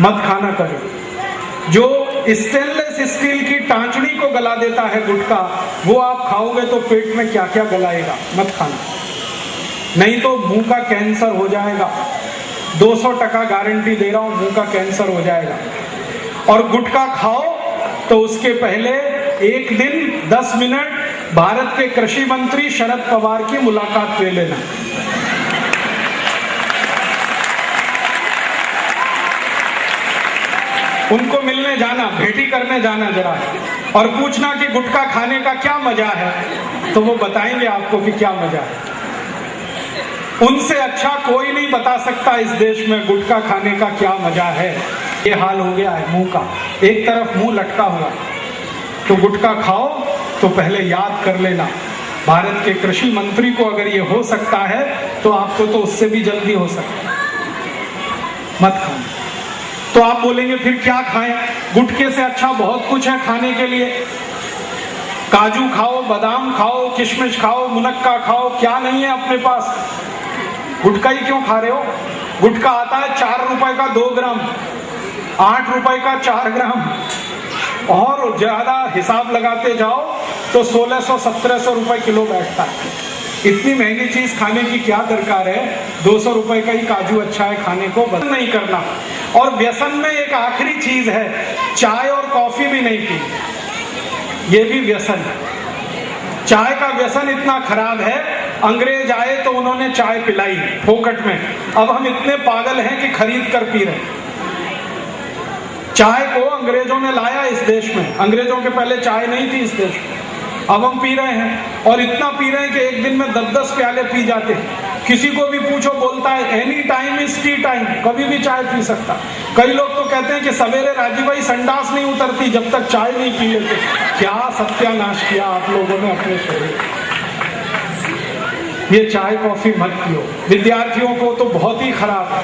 मत खाना करो। जो स्टेनलेस स्टील की टांचड़ी को गला देता है गुटखा, वो आप खाओगे तो पेट में क्या क्या गलाएगा, मत खाना। नहीं तो मुंह का कैंसर हो जाएगा। 200% गारंटी दे रहा हूं, मुंह का कैंसर हो जाएगा। और गुटखा खाओ तो उसके पहले 1 दिन 10 मिनट भारत के कृषि मंत्री शरद पवार की मुलाकात ले लेना। उनको मिलने जाना, भेटी करने जाना जरा, और पूछना कि गुटखा खाने का क्या मजा है, तो वो बताएंगे आपको कि क्या मजा है। उनसे अच्छा कोई नहीं बता सकता इस देश में गुटखा खाने का क्या मजा है। ये हाल हो गया है मुंह का, एक तरफ मुंह लटका हुआ। तो गुटखा खाओ तो पहले याद कर लेना, भारत के कृषि मंत्री को अगर ये हो सकता है तो आपको तो उससे भी जल्दी हो सकता है। मत खाओ। तो आप बोलेंगे फिर क्या खाएं? गुटखे से अच्छा बहुत कुछ है खाने के लिए। काजू खाओ, बादाम खाओ, किशमिश खाओ, मुनक्का खाओ, क्या नहीं है अपने पास? गुटखा ही क्यों खा रहे हो? गुटखा आता है 4 रुपए का 2 ग्राम, 8 रुपए का 4 ग्राम, और ज्यादा हिसाब लगाते जाओ तो 1600-1700 रुपए किलो बैठता है। इतनी महंगी चीज खाने की क्या दरकार है? 200 रुपए का ही काजू अच्छा है खाने को, बस नहीं करना। और व्यसन में एक आखिरी चीज है, चाय और कॉफी भी नहीं पी। ये भी व्यसन है। चाय का व्यसन इतना खराब है, अंग्रेज आए तो उन्होंने चाय पिलाई फोकट में। अब हम इतने पागल हैं कि खरीद कर पी रहे हैं। चाय को अंग्रेजों ने लाया इस देश में, अंग्रेजों के पहले चाय नहीं थी इस देश में। अब हम पी रहे हैं, और इतना पी रहे हैं कि एक दिन में 10-10 प्याले पी जाते हैं। किसी को भी पूछो बोलता है any time is T time, कभी भी चाय पी सकता। कई लोग तो कहते हैं कि सवेरे राजीव भाई संडास नहीं उतरती जब तक चाय नहीं पी लेते। क्या सत्यानाश किया आप लोगों ने अपने शरीर। ये चाय कॉफी मत पियो, विद्यार्थियों को तो बहुत ही खराब है।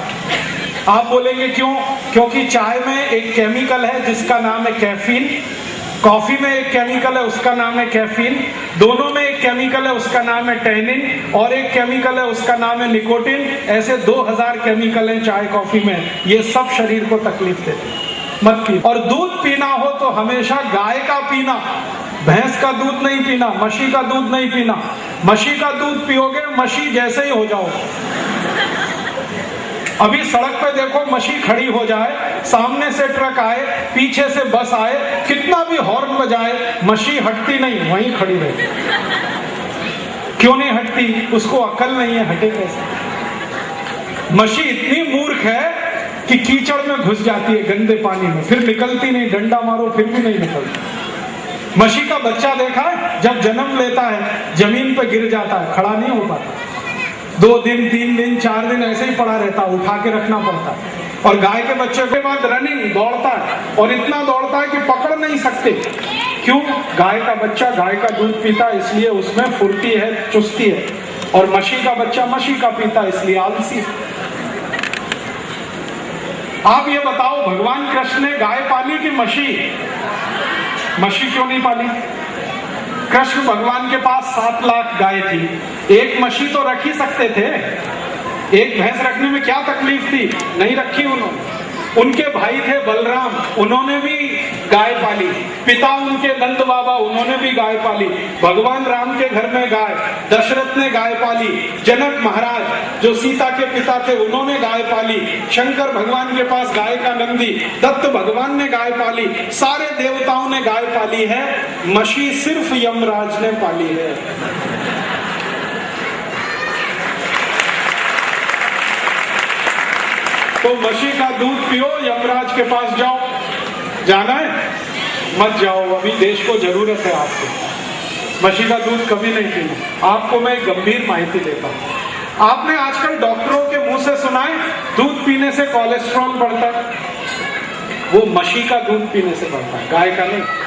आप बोलेंगे क्यों? क्योंकि चाय में एक केमिकल है जिसका नाम है कैफीन, कॉफी में एक केमिकल है उसका नाम है कैफीन, दोनों में एक केमिकल है उसका नाम है टैनिन, और एक केमिकल है उसका नाम है निकोटिन। ऐसे 2000 केमिकल हैं चाय कॉफी में, ये सब शरीर को तकलीफ देते हैं, मत पी। और दूध पीना हो तो हमेशा गाय का पीना, भैंस का दूध नहीं पीना, मशी का दूध नहीं पीना। मशी का दूध पियोगे मशी जैसे ही हो जाओगे। अभी सड़क पे देखो मशी खड़ी हो जाए, सामने से ट्रक आए, पीछे से बस आए, कितना भी हॉर्न बजाए, मशी हटती नहीं, वहीं खड़ी रहती। क्यों नहीं हटती? उसको अकल नहीं है, हटे कैसे? मशी इतनी मूर्ख है कि कीचड़ में घुस जाती है, गंदे पानी में, फिर निकलती नहीं, डंडा मारो फिर भी नहीं निकलती। मशी का बच्चा देखा है, जब जन्म लेता है जमीन पे गिर जाता है, खड़ा नहीं हो पाता, 2 दिन 3 दिन 4 दिन ऐसे ही पड़ा रहता, उठा के रखना पड़ता है। और गाय के बच्चे के बाद रनिंग, दौड़ता है, और इतना दौड़ता है कि पकड़ नहीं सकते। क्यों? गाय का बच्चा गाय का दूध पीता, इसलिए उसमें फुर्ती है, चुस्ती है, और मशी का बच्चा मशी का पीता, इसलिए आलसी। आप ये बताओ, भगवान कृष्ण ने गाय पाली कि मशी? मशी क्यों नहीं पाली? कृष्ण भगवान के पास 7 लाख गाय थी, एक मशी तो रख ही सकते थे। एक भैंस रखने में क्या तकलीफ थी? नहीं रखी उन्होंने। उनके भाई थे बलराम, उन्होंने भी गाय पाली। पिता उनके नंद बाबा, उन्होंने भी गाय पाली। भगवान राम के घर में गाय, दशरथ ने गाय पाली। जनक महाराज जो सीता के पिता थे, उन्होंने गाय पाली। शंकर भगवान के पास गाय का नंदी, दत्त भगवान ने गाय पाली। सारे देवताओं ने गाय पाली है, मशी सिर्फ यमराज ने पाली है। तो मशी का दूध पियो, यमराज के पास जाओ। जाना है? मत जाओ, अभी देश को जरूरत है आपको। मशी का दूध कभी नहीं पीना। आपको मैं एक गंभीर माहिती देता हूं। आपने आजकल डॉक्टरों के मुंह से सुना है दूध पीने से कोलेस्ट्रॉल बढ़ता है। वो मशी का दूध पीने से बढ़ता है, गाय का नहीं।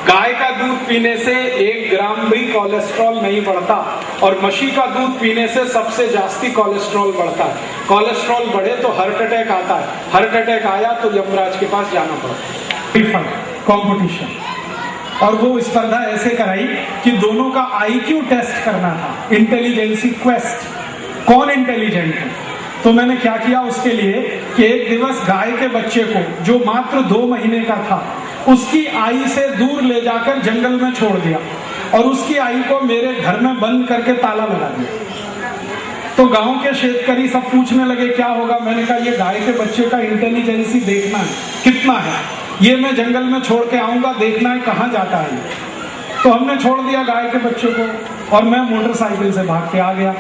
गाय का दूध पीने से 1 ग्राम भी कोलेस्ट्रॉल नहीं बढ़ता, और मशी का दूध पीने से सबसे जास्ती कोलेस्ट्रॉल बढ़ता है। कोलेस्ट्रॉल बढ़े तो हार्ट अटैक आता है, हार्ट अटैक आया तो यमराज के पास जाना पड़ता है। कंपटीशन, और वो स्पर्धा ऐसे कराई कि दोनों का IQ टेस्ट करना था, इंटेलिजेंसी क्वेस्ट, कौन इंटेलिजेंट है। तो मैंने क्या किया उसके लिए कि एक दिवस गाय के बच्चे को, जो मात्र 2 महीने का था, उसकी आई से दूर ले जाकर जंगल में छोड़ दिया, और उसकी आई को मेरे घर में बंद करके ताला लगा दिया। तो गांव के शेतकरी सब पूछने लगे क्या होगा। मैंने कहा ये गाय के बच्चे का इंटेलिजेंसी देखना है, कितना है, ये मैं जंगल में छोड़ के आऊंगा, देखना है कहाँ जाता है। तो हमने छोड़ दिया गाय के बच्चे को, और मैं मोटरसाइकिल से भाग के आ गया।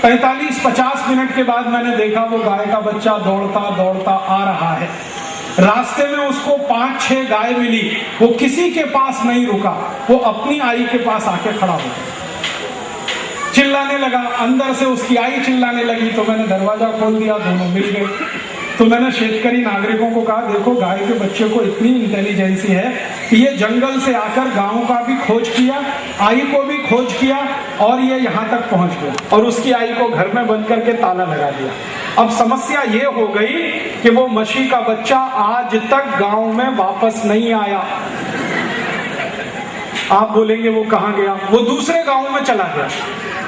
45-50 मिनट के बाद मैंने देखा वो गाय का बच्चा दौड़ता दौड़ता आ रहा है। रास्ते में उसको 5-6 गाय मिली, वो किसी के पास नहीं रुका, वो अपनी आई के पास आके खड़ा हो, चिल्लाने लगा। अंदर से उसकी आई चिल्लाने लगी, तो मैंने दरवाजा खोल दिया, दोनों मिल गए। तो मैंने शेतकरी नागरिकों को कहा, देखो गाय के बच्चे को इतनी इंटेलिजेंसी है कि ये जंगल से आकर गांव का भी खोज किया, आई को भी खोज किया, और ये यहाँ तक पहुंच गया, और उसकी आई को घर में बंद करके ताला लगा दिया। अब समस्या ये हो गई कि वो मशी का बच्चा आज तक गांव में वापस नहीं आया। आप बोलेंगे वो कहां गया? वो दूसरे गांव में चला गया,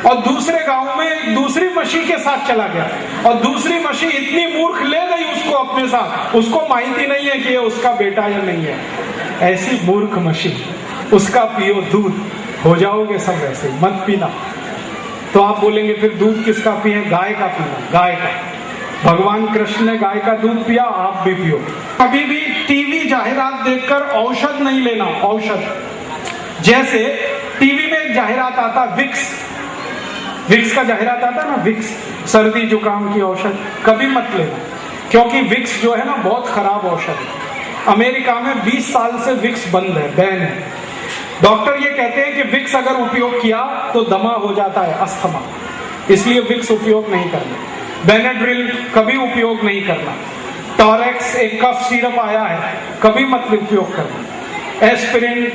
और दूसरे गांव में एक दूसरी मशी के साथ चला गया, और दूसरी मशी इतनी मूर्ख ले गई उसको अपने साथ, उसको माहिती नहीं है कि ये उसका बेटा या नहीं है। ऐसी मूर्ख मशी, उसका पियो दूध, हो जाओगे सब वैसे, मत पीना। तो आप बोलेंगे फिर दूध किसका पिए? गाय का पीना, गाय का। भगवान कृष्ण ने गाय का दूध पिया, आप भी पियो। कभी भी टीवी जाहिरात देखकर औषध नहीं लेना। औषध जैसे टीवी में एक जाहिरात आता, विक्स का जाहिरात आता ना, विक्स, सर्दी जुकाम की औषध, कभी मत लेना, क्योंकि विक्स जो है ना बहुत खराब औषध है। अमेरिका में 20 साल से विक्स बंद है, बैन है। डॉक्टर ये कहते हैं कि विक्स अगर उपयोग किया तो दमा हो जाता है, अस्थमा, इसलिए विक्स उपयोग नहीं करना। बेनेड्रिल कभी उपयोग नहीं करना। टॉरेक्स एक कफ सिरप आया है, कभी मत उपयोग करना। Aspirin,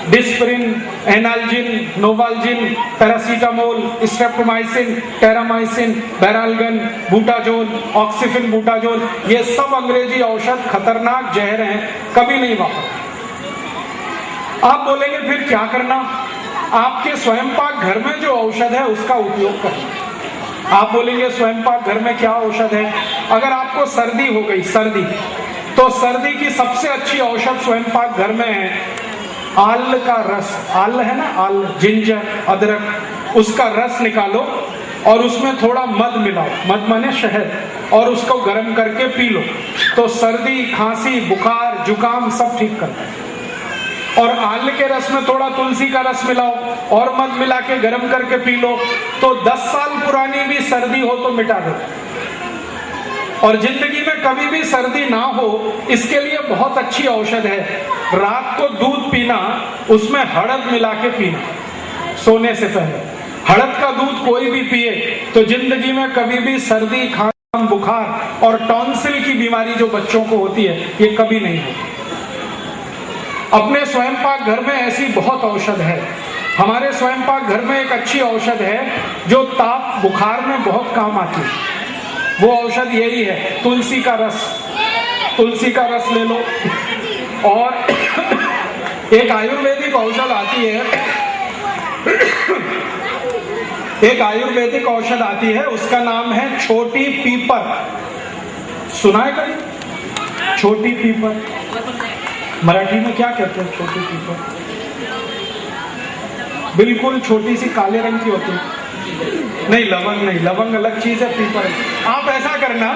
Disprin, analgin, Novalgin, paracetamol, streptomycin, terramycin, Baralgan, butazol, oxyphenbutazone, ये सब अंग्रेजी औषध खतरनाक जहर हैं, कभी नहीं वापरना। आप बोलेंगे फिर क्या करना? आपके स्वयंपाक घर में जो औषध है उसका उपयोग करना। आप बोलेंगे स्वयंपाक घर में क्या औषध है? अगर आपको सर्दी हो गई, सर्दी, तो सर्दी की सबसे अच्छी औषध स्वयंपाक घर में है आल का रस। आल है ना, आल, जिंजर, अदरक, उसका रस निकालो और उसमें थोड़ा मध मिलाओ, मध माने शहद, और उसको गर्म करके पी लो। तो सर्दी, खांसी, बुखार, जुकाम सब ठीक करता है। और आल के रस में थोड़ा तुलसी का रस मिलाओ और मध मिला के गर्म करके पी लो तो 10 साल पुरानी भी सर्दी हो तो मिटा दो। और जिंदगी में कभी भी सर्दी ना हो इसके लिए बहुत अच्छी औषध है। रात को दूध पीना, उसमें हड़द मिला के पीना सोने से पहले। हड़द का दूध कोई भी पिए तो जिंदगी में कभी भी सर्दी, खांसी, बुखार और टॉन्सिल की बीमारी जो बच्चों को होती है ये कभी नहीं होती। अपने स्वयं पाक घर में ऐसी बहुत औषध है। हमारे स्वयं पाक घर में एक अच्छी औषध है जो ताप, बुखार में बहुत काम आती है। वो औषध यही है, तुलसी का रस। तुलसी का रस ले लो। और एक आयुर्वेदिक औषध आती है, एक आयुर्वेदिक औषध आती है, उसका नाम है छोटी पीपर। सुना है कभी छोटी पीपर? मराठी में क्या कहते हैं छोटी पीपर? बिल्कुल छोटी सी काले रंग की होती है। नहीं, लवंग नहीं, लवंग अलग चीज है, पीपर। आप ऐसा करना,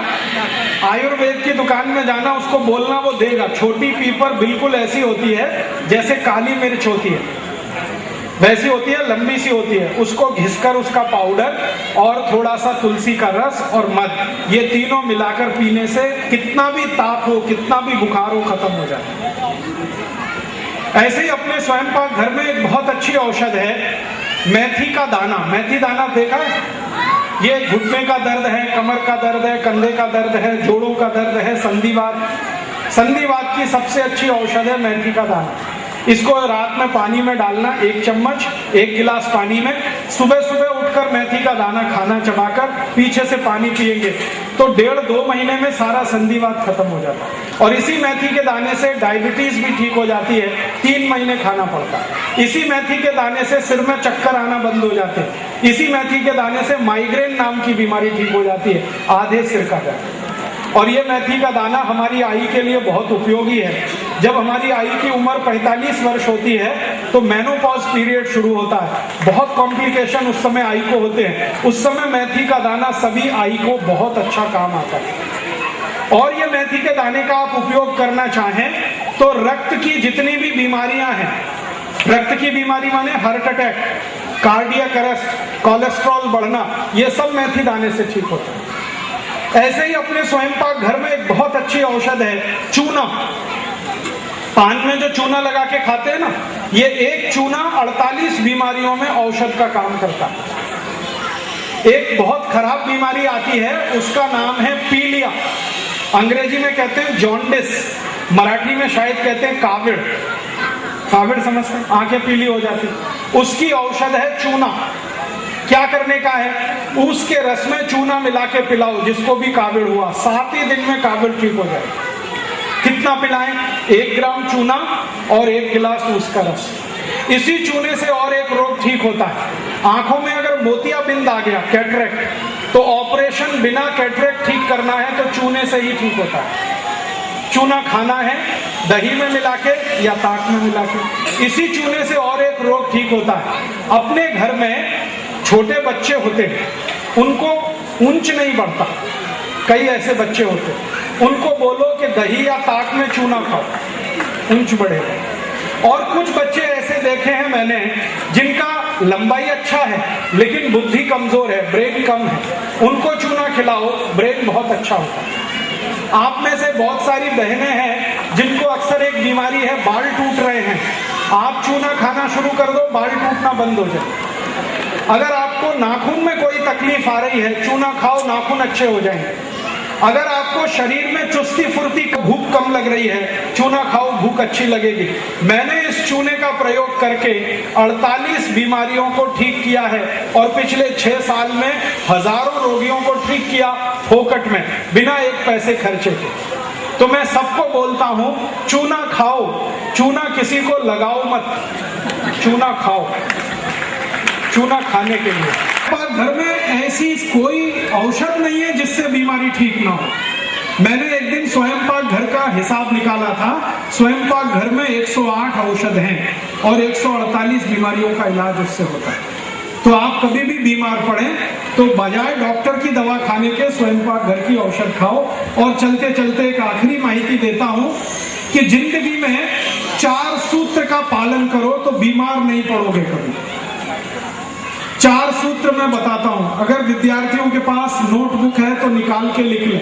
आयुर्वेद की दुकान में जाना, उसको बोलना, वो देगा। छोटी पीपर बिल्कुल ऐसी होती है जैसे काली मिर्च होती है, वैसी होती है, लंबी सी होती है। उसको घिसकर उसका पाउडर और थोड़ा सा तुलसी का रस और मध, ये तीनों मिलाकर पीने से कितना भी ताप हो, कितना भी बुखार हो, खत्म हो जाता है। ऐसे ही अपने स्वयं पाक घर में एक बहुत अच्छी औषध है, मेथी का दाना। मेथी दाना देखा है? ये घुटने का दर्द है, कमर का दर्द है, कंधे का दर्द है, जोड़ों का दर्द है, संधिवात की सबसे अच्छी औषध है मेथी का दाना। इसको रात में पानी में डालना, 1 चम्मच, 1 गिलास पानी में। सुबह सुबह उठकर मेथी का दाना खाना, चबाकर पीछे से पानी पिएंगे तो 1.5-2 महीने में सारा संधिवात खत्म हो जाता है। और इसी मेथी के दाने से डायबिटीज भी ठीक हो जाती है, 3 महीने खाना पड़ता है। इसी मेथी के दाने से सिर में चक्कर आना बंद हो जाते हैं। इसी मेथी के दाने से माइग्रेन नाम की बीमारी ठीक हो जाती है, आधे सिर का दर्द। और ये मेथी का दाना हमारी आयु के लिए बहुत उपयोगी है। जब हमारी आयु की उम्र 45 वर्ष होती है तो मेनोपॉज पीरियड शुरू होता है। बहुत कॉम्प्लिकेशन उस समय आयु को होते हैं। उस समय मेथी का दाना सभी आयु को बहुत अच्छा काम आता है। और ये मेथी के दाने का आप उपयोग करना चाहें तो रक्त की जितनी भी बीमारियां हैं, रक्त की बीमारी माने heart attack, cardiac arrest, cholesterol बढ़ना, ये सब मेथी दाने से ठीक होता है। ऐसे ही अपने स्वयं पाक घर में एक बहुत अच्छी औषध है, चूना। पान में जो चूना लगा के खाते हैं ना, ये एक चूना 48 बीमारियों में औषध का काम करता है। एक बहुत खराब बीमारी आती है, उसका नाम है पीलिया। अंग्रेजी में कहते हैं जॉन्डिस, मराठी में शायद कहते हैं काविड़। काविड़ समझते हैं? आंखें पीली हो जाती, उसकी औषध है चूना। क्या करने का है? उसके रस में चूना मिला के पिलाओ जिसको भी काविड़ हुआ, 7 ही दिन में काविड़ ठीक हो जाए। कितना पिलाएं? 1 ग्राम चूना और 1 गिलास उसका रस। इसी चूने से और एक रोग ठीक होता है। आंखों में अगर मोतियाबिंद आ गया, कैटरेक्ट, तो ऑपरेशन बिना कैटरेक्ट ठीक करना है तो चूने से ही ठीक होता है। चूना खाना है दही में मिला के या ताक में मिला के। इसी चूने से और एक रोग ठीक होता है। अपने घर में छोटे बच्चे होते हैं, उनको ऊंच नहीं बढ़ता, कई ऐसे बच्चे होते हैं, उनको बोलो कि दही या ताक में चूना खाओ, ऊंच बढ़ेगा। और कुछ बच्चे ऐसे देखे हैं मैंने जिनका लंबाई अच्छा है लेकिन बुद्धि कमजोर है, ब्रेन कम है, उनको चूना खिलाओ, ब्रेन बहुत अच्छा होता है। आप में से बहुत सारी बहनें हैं जिनको अक्सर एक बीमारी है, बाल टूट रहे हैं। आप चूना खाना शुरू कर दो, बाल टूटना बंद हो जाए। अगर आपको नाखून में कोई तकलीफ आ रही है, चूना खाओ, नाखून अच्छे हो जाएंगे। अगर आपको शरीर में चुस्ती फुर्ती, भूख कम लग रही है, चूना खाओ, भूख अच्छी लगेगी। मैंने इस चूने का प्रयोग करके 48 बीमारियों को ठीक किया है और पिछले 6 साल में हजारों रोगियों को ठीक किया, फोकट में, बिना 1 पैसे खर्चे के। तो मैं सबको बोलता हूं, चूना खाओ, चूना किसी को लगाओ मत, चूना खाओ, चूना खाने के लिए। घर में ऐसी कोई औषध नहीं है जिससे बीमारी ठीक ना हो। मैंने एक दिन स्वयं पाक घर का हिसाब निकाला था। स्वयं पाक घर में 108 औषध हैं और 148 बीमारियों का इलाज उससे होता है। तो आप कभी भी बीमार पड़े तो बजाय डॉक्टर की दवा खाने के स्वयं पाक घर की औषध खाओ। और चलते चलते एक आखिरी माहिती देता हूं कि जिंदगी में 4 सूत्र का पालन करो तो बीमार नहीं पड़ोगे कभी। 4 सूत्र मैं बताता हूं। अगर विद्यार्थियों के पास नोटबुक है तो निकाल के लिख लें,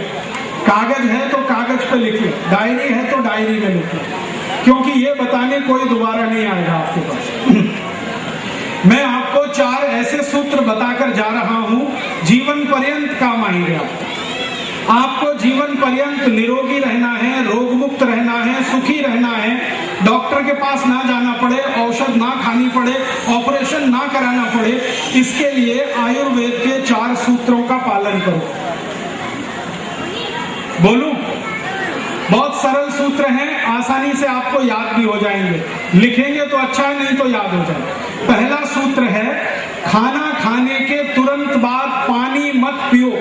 कागज है तो कागज पे लिख लें, डायरी है तो डायरी में लिख लें, क्योंकि ये बताने कोई दोबारा नहीं आएगा आपके पास। मैं आपको 4 ऐसे सूत्र बताकर जा रहा हूं, जीवन पर्यंत काम आएंगे। आपको जीवन पर्यंत निरोगी रहना है, रोग मुक्त रहना है, सुखी रहना है, डॉक्टर के पास ना जाना पड़े, औषध ना खानी पड़े, ऑपरेशन ना कराना पड़े। इसके लिए आयुर्वेद के 4 सूत्रों का पालन करो। बोलूं? बहुत सरल सूत्र हैं, आसानी से आपको याद भी हो जाएंगे। लिखेंगे तो अच्छा, नहीं तो याद हो जाए। पहला सूत्र है, खाना खाने के तुरंत बाद पानी मत पियो।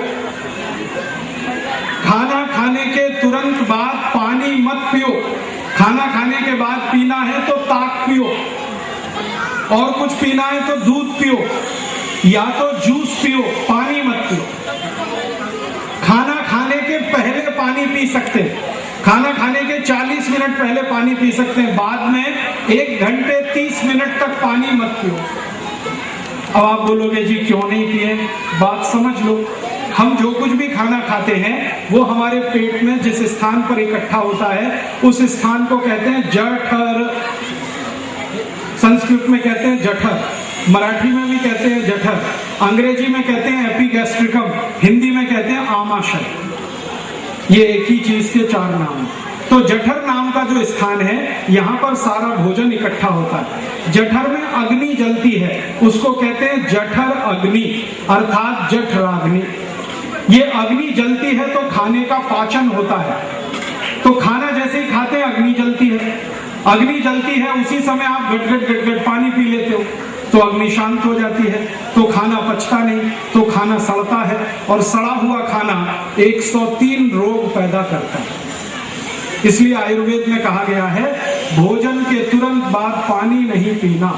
खाना खाने के तुरंत बाद पानी मत पियो। खाना खाने के बाद पीना है तो ताक पियो, और कुछ पीना है तो दूध पियो या तो जूस पियो, पानी मत पियो। खाना खाने के पहले पानी पी सकते हैं, खाना खाने के 40 मिनट पहले पानी पी सकते हैं, बाद में 1 घंटे 30 मिनट तक पानी मत पियो। अब आप बोलोगे जी क्यों नहीं पिए? बात समझ लो। हम जो कुछ भी खाना खाते हैं वो हमारे पेट में जिस स्थान पर इकट्ठा होता है उस स्थान को कहते हैं जठर। संस्कृत में कहते हैं जठर, मराठी में भी कहते हैं जठर, अंग्रेजी में कहते हैं एपिगैस्ट्रिकम, हिंदी में कहते हैं आमाशय। ये एक ही चीज के 4 नाम हैं। तो जठर नाम का जो स्थान है, यहाँ पर सारा भोजन इकट्ठा होता है। जठर में अग्नि जलती है, उसको कहते हैं जठर अग्नि, अर्थात जठराग्नि। ये अग्नि जलती है तो खाने का पाचन होता है। तो खाना जैसे ही खाते हैं अग्नि जलती है, अग्नि जलती है, उसी समय आप गट गट गट गट पानी पी लेते हो तो अग्नि शांत हो जाती है, तो खाना पचता नहीं, तो खाना सड़ता है, और सड़ा हुआ खाना 103 रोग पैदा करता है। इसलिए आयुर्वेद में कहा गया है भोजन के तुरंत बाद पानी नहीं पीना।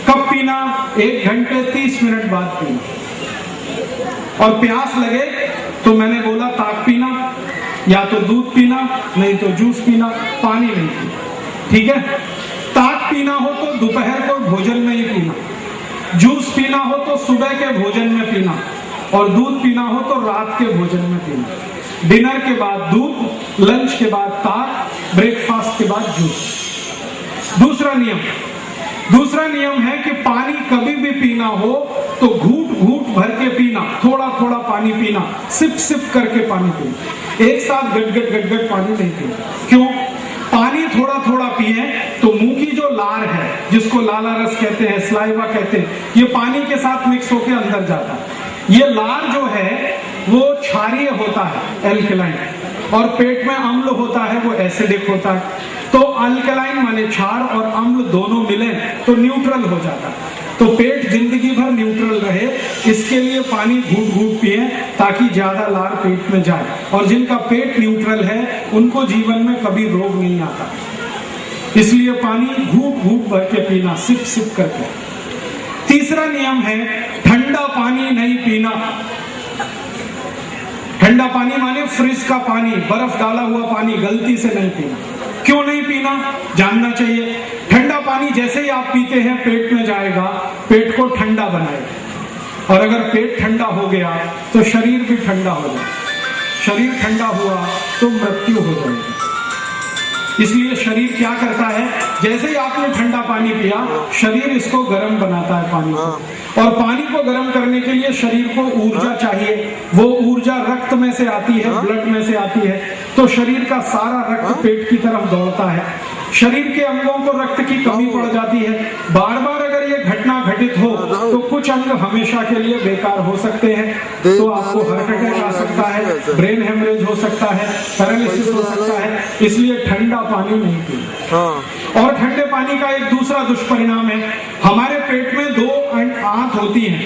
कब पीना? 1 घंटे 30 मिनट बाद पीना। और प्यास लगे तो मैंने बोला ताक पीना, या तो दूध पीना, नहीं तो जूस पीना, पानी नहीं पीना। ठीक है? ताक पीना हो तो दोपहर को भोजन में ही पीना, जूस पीना हो तो सुबह के भोजन में पीना, और दूध पीना हो तो रात के भोजन में पीना। डिनर के बाद दूध, लंच के बाद ताक, ब्रेकफास्ट के बाद जूस। दूसरा नियम है कि पानी कभी भी पीना हो तो घूट घूट भर के पीना, थोड़ा थोड़ा पानी पीना, सिप सिप करके पानी पीना, एक साथ गट गट गट गट पानी नहीं पीना। क्यों? पानी थोड़ा थोड़ा पिए तो मुंह की जो लार है, जिसको लाला रस कहते हैं, स्लाइवा कहते हैं, ये पानी के साथ मिक्स होकर अंदर जाता है। ये लार जो है वो क्षारीय होता है, एल्कलाइन, और पेट में अम्ल होता है, वो एसिडिक होता है। तो अल्कलाइन माने क्षार और अम्ल दोनों मिले तो न्यूट्रल हो जाता है। तो पेट जिंदगी भर न्यूट्रल रहे, इसके लिए पानी घूट घूट पिए ताकि ज्यादा लार पेट में जाए। और जिनका पेट न्यूट्रल है उनको जीवन में कभी रोग नहीं आता। इसलिए पानी घूट घूट भर के पीना, सिप सिप करके। तीसरा नियम है ठंडा पानी नहीं पीना। ठंडा पानी माने फ्रिज का पानी, बर्फ डाला हुआ पानी गलती से नहीं पीना। क्यों नहीं पीना? जानना चाहिए। ठंडा पानी जैसे ही आप पीते हैं पेट में जाएगा, पेट को ठंडा बनाएगा, और अगर पेट ठंडा हो गया तो शरीर भी ठंडा हो जाएगा। शरीर ठंडा हुआ तो मृत्यु हो जाएगी। इसलिए शरीर क्या करता है, जैसे ही आपने ठंडा पानी पिया, शरीर इसको गर्म बनाता है पानी को, और पानी को गर्म करने के लिए शरीर को ऊर्जा चाहिए। वो ऊर्जा रक्त में से आती है, ब्लड में से आती है, तो शरीर का सारा रक्त पेट की तरफ दौड़ता है। शरीर के अंगों को रक्त की कमी पड़ जाती है। बार बार अगर ये घटना घटित हो तो कुछ अंग हमेशा के लिए बेकार हो सकते हैं। तो आपको हार्ट अटैक आ सकता है, ब्रेन हेमरेज हो सकता है, पैरालिसिस हो सकता है। इसलिए ठंडा पानी नहीं पीना। और ठंडे पानी का एक दूसरा दुष्परिणाम है, हमारे पेट में 2 आंत होती हैं,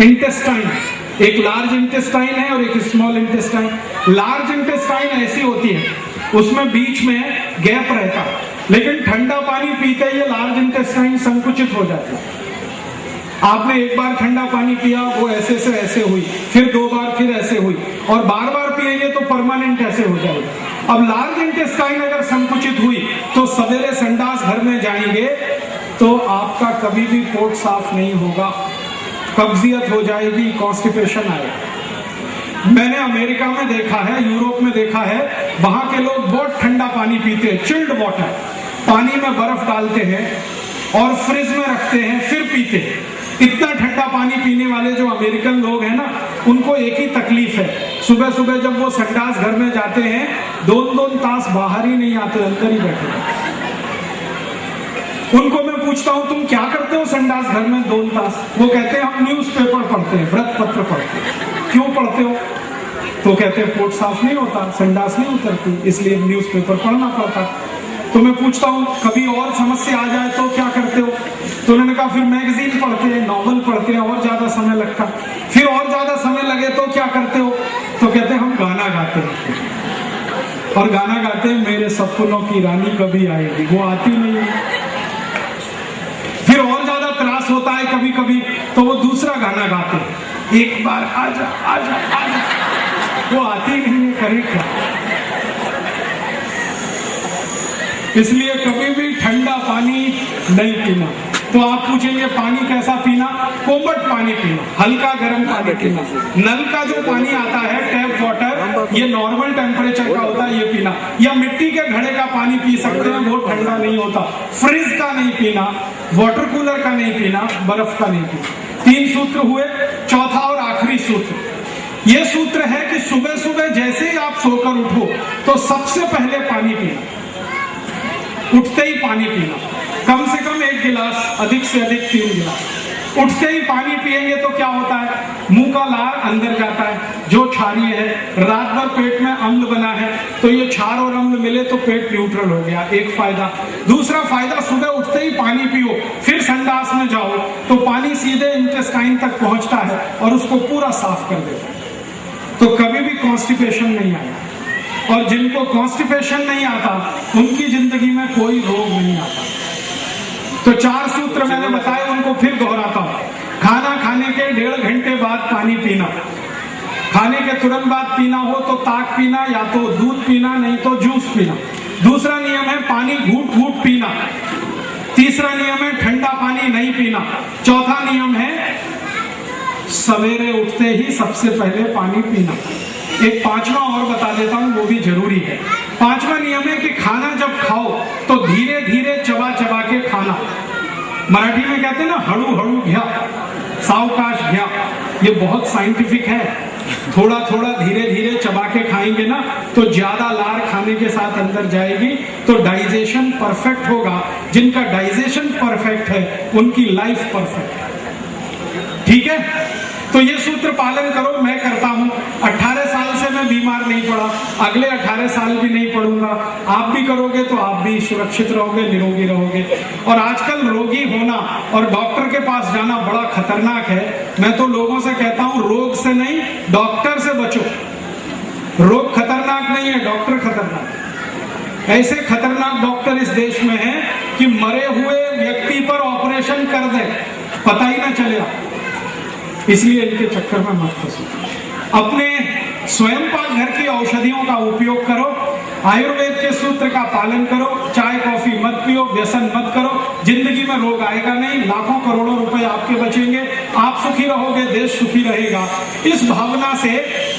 इंटेस्टाइन, एक लार्ज इंटेस्टाइन है और एक स्मॉल इंटेस्टाइन। लार्ज इंटेस्टाइन ऐसी होती है, उसमें बीच में गैप रहता, लेकिन ठंडा पानी पीते ही लार्ज इंटेस्टाइन संकुचित हो जाती है। आपने एक बार ठंडा पानी पिया, वो ऐसे से ऐसे हुई, फिर 2 बार फिर ऐसे हुई, और बार बार पिएंगे तो परमानेंट ऐसे हो जाएगा। अब लार्ज इंटेस्टाइन अगर संकुचित हुई तो सवेरे संडास घर में जाएंगे तो आपका कभी भी पोट साफ नहीं होगा, कब्जियत हो जाएगी, कॉन्स्टिपेशन आएगा। मैंने अमेरिका में देखा है, यूरोप में देखा है, वहां के लोग बहुत ठंडा पानी पीते हैं, चिल्ड वाटर, पानी में बर्फ डालते हैं और फ्रिज में रखते हैं, फिर पीते हैं। इतना ठंडा पानी पीने वाले जो अमेरिकन लोग हैं ना, उनको एक ही तकलीफ है, सुबह सुबह जब वो संडास घर में जाते हैं 2-2 तास बाहर ही नहीं आते, अंदर ही बैठे हैं। उनको मैं पूछता हूं तुम क्या करते हो संडास घर में 2 तास? वो कहते हैं हम न्यूज़पेपर पढ़ते हैं, व्रत पत्र पढ़ते हैं। क्यों पढ़ते हो? तो कहते हैं पोट साफ नहीं होता, संडास नहीं उतरती, इसलिए न्यूज़पेपर पढ़ना पड़ता। तो मैं पूछता हूँ कभी और समस्या आ जाए तो क्या करते हो? तो उन्होंने कहा फिर मैगजीन पढ़ते हैं, नॉवल पढ़ते हैं, और ज्यादा समय लगता। फिर और ज्यादा समय लगे तो क्या करते हो? तो कहते हैं हम गाना गाते हैं, और गाना गाते हैं मेरे सपनों की रानी कभी आएगी, वो आती नहीं है। फिर और ज्यादा त्रास होता है कभी कभी तो वो दूसरा गाना गाते हैं, एक बार आजा आजा आजा, वो आती नहीं है, करे क्या? इसलिए कभी भी ठंडा पानी नहीं पीना। तो आप पूछेंगे पानी कैसा पीना? कोमट पानी पीना, हल्का गर्म पानी पीना। नल का जो पानी आता है, टैप वाटर, ये नॉर्मल टेम्परेचर का होता है, ये पीना। या मिट्टी के घड़े का पानी पी सकते हैं, वो ठंडा नहीं होता। फ्रिज का नहीं पीना, वाटर कूलर का नहीं पीना, बर्फ का नहीं पीना। 3 सूत्र हुए। चौथा और आखिरी सूत्र ये सूत्र है कि सुबह सुबह जैसे ही आप सोकर उठो तो सबसे पहले पानी पीना, उठते ही पानी पीना, कम से कम 1 गिलास, अधिक से अधिक 3 गिलास। उठते ही पानी पिएंगे तो क्या होता है? मुंह का लार अंदर जाता है, जो क्षारीय है, रात भर पेट में अम्ल बना है, तो ये क्षार और अम्ल मिले तो पेट न्यूट्रल हो गया, एक फायदा। दूसरा फायदा, सुबह उठते ही पानी पियो, फिर संडास में जाओ तो पानी सीधे इंटेस्टाइन तक पहुंचता है और उसको पूरा साफ कर देता है, तो कभी भी कॉन्स्टिपेशन नहीं आया। और जिनको कॉन्स्टिपेशन नहीं आता उनकी जिंदगी में कोई रोग नहीं आता। तो 4 सूत्र मैंने बताए, उनको फिर दोहराता हूं। खाना खाने के 1.5 घंटे बाद पानी पीना, खाने के तुरंत बाद पीना हो तो ताक पीना, या तो दूध पीना, नहीं तो जूस पीना। दूसरा नियम है पानी घूट घूट पीना। तीसरा नियम है ठंडा पानी नहीं पीना। चौथा नियम है सवेरे उठते ही सबसे पहले पानी पीना। एक 5वां और बता देता हूं, वो भी जरूरी है। 5वां नियम है कि खाना जब खाओ तो धीरे धीरे चबा चबा के खाना। मराठी में कहते हैं ना, हड़ू हड़ू घ्या, सावकाश घ्या। ये बहुत साइंटिफिक है। थोड़ा थोड़ा धीरे धीरे चबा के खाएंगे ना तो ज्यादा लार खाने के साथ अंदर जाएगी, तो डाइजेशन परफेक्ट होगा। जिनका डाइजेशन परफेक्ट है उनकी लाइफ परफेक्ट है। ठीक है, तो ये सूत्र पालन करो। मैं करता हूं, 18 साल से मैं बीमार नहीं पड़ा, अगले 18 साल भी नहीं पड़ूंगा। आप भी करोगे तो आप भी सुरक्षित रहोगे, निरोगी रहोगे। और आजकल रोगी होना और डॉक्टर के पास जाना बड़ा खतरनाक है। मैं तो लोगों से कहता हूं रोग से नहीं, डॉक्टर से बचो। रोग खतरनाक नहीं है, डॉक्टर खतरनाक। ऐसे खतरनाक डॉक्टर इस देश में हैं कि मरे हुए व्यक्ति पर ऑपरेशन कर दे, पता ही ना चलेगा। इसलिए इनके चक्कर में मत फंसो। अपने स्वयं पाक घर की औषधियों का उपयोग करो, आयुर्वेद के सूत्र का पालन करो, चाय कॉफी मत पियो, व्यसन मत करो। जिंदगी में रोग आएगा नहीं, लाखों करोड़ों रुपए आपके बचेंगे, आप सुखी रहोगे, देश सुखी रहेगा। इस भावना से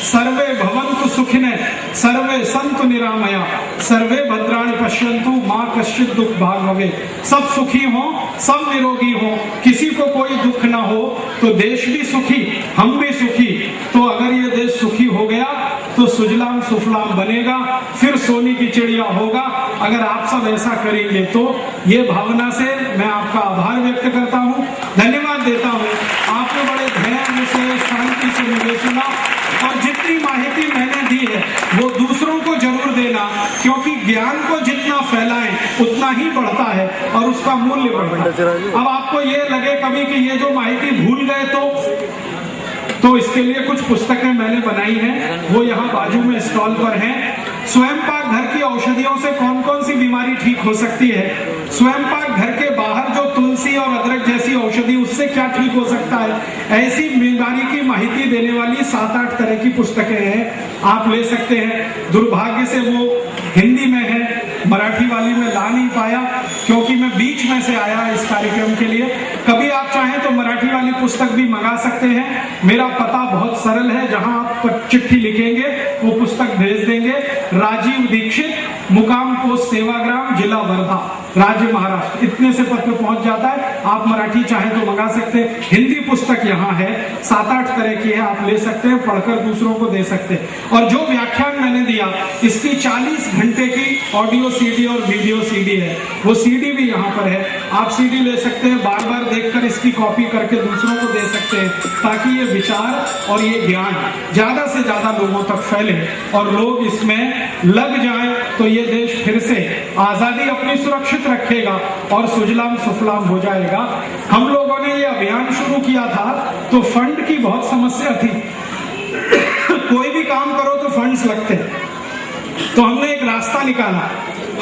सर्वे भवन्तु सुखिनः, सर्वे सन्तु निरामया, सर्वे भद्राणि पश्यन्तु मां कश्चित् दुख भाग भवेत्। सब सुखी हो, सब निरोगी हो, किसी को कोई दुख ना हो, तो देश भी सुखी, हम भी सुखी। तो अगर ये देश सुखी हो गया तो सुजलाम सुफलाम बनेगा, फिर सोने की चिड़िया होगा। अगर आप सब ऐसा करेंगे तो ये भावना से मैं आपका आभार व्यक्त करता हूँ, धन्यवाद देता हूँ। आपने बड़े ध्यान से, शांति से मुझे सुना, और जितनी माहिती मैंने दी है वो दूसरों को जरूर देना, क्योंकि ज्ञान को जितना फैलाएं उतना ही बढ़ता है और उसका मूल्य बढ़ता है। अब आपको ये लगे कभी कि ये जो माहिती भूल गए तो इसके लिए कुछ पुस्तकें मैंने बनाई हैं, वो यहाँ बाजू में स्टॉल पर हैं। स्वयं पाक घर की औषधियों से कौन कौन सी बीमारी ठीक हो सकती है। स्वयं पाक घर के बाहर जो तुलसी तुलसी और अदरक जैसी औषधि, उससे क्या ठीक हो सकता है, ऐसी बीमारी की माहिती देने वाली 7-8 तरह की पुस्तकें हैं, आप ले सकते हैं। दुर्भाग्य से वो हिंदी में है, मराठी वाली में ला नहीं पाया क्योंकि मैं बीच में से आया इस कार्यक्रम के लिए। कभी आप चाहें तो मराठी वाली पुस्तक भी मंगा सकते हैं। मेरा पता बहुत सरल है, जहां आप चिट्ठी लिखेंगे वो पुस्तक भेज देंगे। राजीव दीक्षित, मुकाम पोस्ट सेवाग्राम, जिला वर्धा, राज्य महाराष्ट्र, इतने से पत्र पहुंच जाता है। आप मराठी चाहें तो मंगा सकते हैं। हिंदी पुस्तक यहाँ है, 7-8 तरह की है, आप ले सकते हैं, पढ़कर दूसरों को दे सकते हैं। और जो व्याख्यान मैंने दिया, इसकी 40 घंटे की ऑडियो सीडी और वीडियो सीडी है, वो सीडी भी यहाँ पर है। आप सीडी ले सकते हैं, बार बार देखकर इसकी कॉपी करके दूसरों को दे सकते हैं, ताकि ये विचार और ये ज्ञान ज्यादा से ज्यादा लोगों तक फैले और लोग इसमें लग जाएं, तो ये देश फिर से आजादी अपनी सुरक्षित रखेगा और सुजलाम सुफलाम हो जाएगा। हम लोगों ने ये अभियान शुरू किया था तो फंड की बहुत समस्या थी। कोई भी काम करो तो फंड्स लगते हैं, तो हमने एक रास्ता निकाला।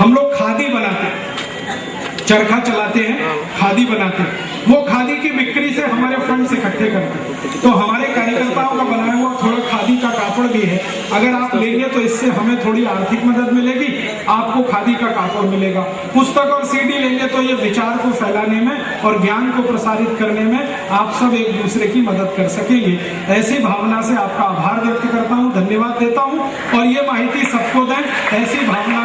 हम लोग खादी बनाते हैं, चरखा चलाते हैं, खादी बनाते हैं। वो खादी की बिक्री से हमारे फंड्स इकट्ठे करते हैं। तो हमारे कार्यकर्ताओं का बनाया हुआ थोड़ा खादी का कापड़ भी है, अगर आप लेंगे तो इससे हमें थोड़ी आर्थिक मदद मिलेगी, आपको खादी का कापड़ मिलेगा। पुस्तक और सीडी लेंगे तो ये विचार को फैलाने में और ज्ञान को प्रसारित करने में आप सब एक दूसरे की मदद कर सकेंगे। ऐसी भावना से आपका आभार व्यक्त करता हूँ, धन्यवाद देता हूँ। और ये माहिती सबको दें, ऐसी भावना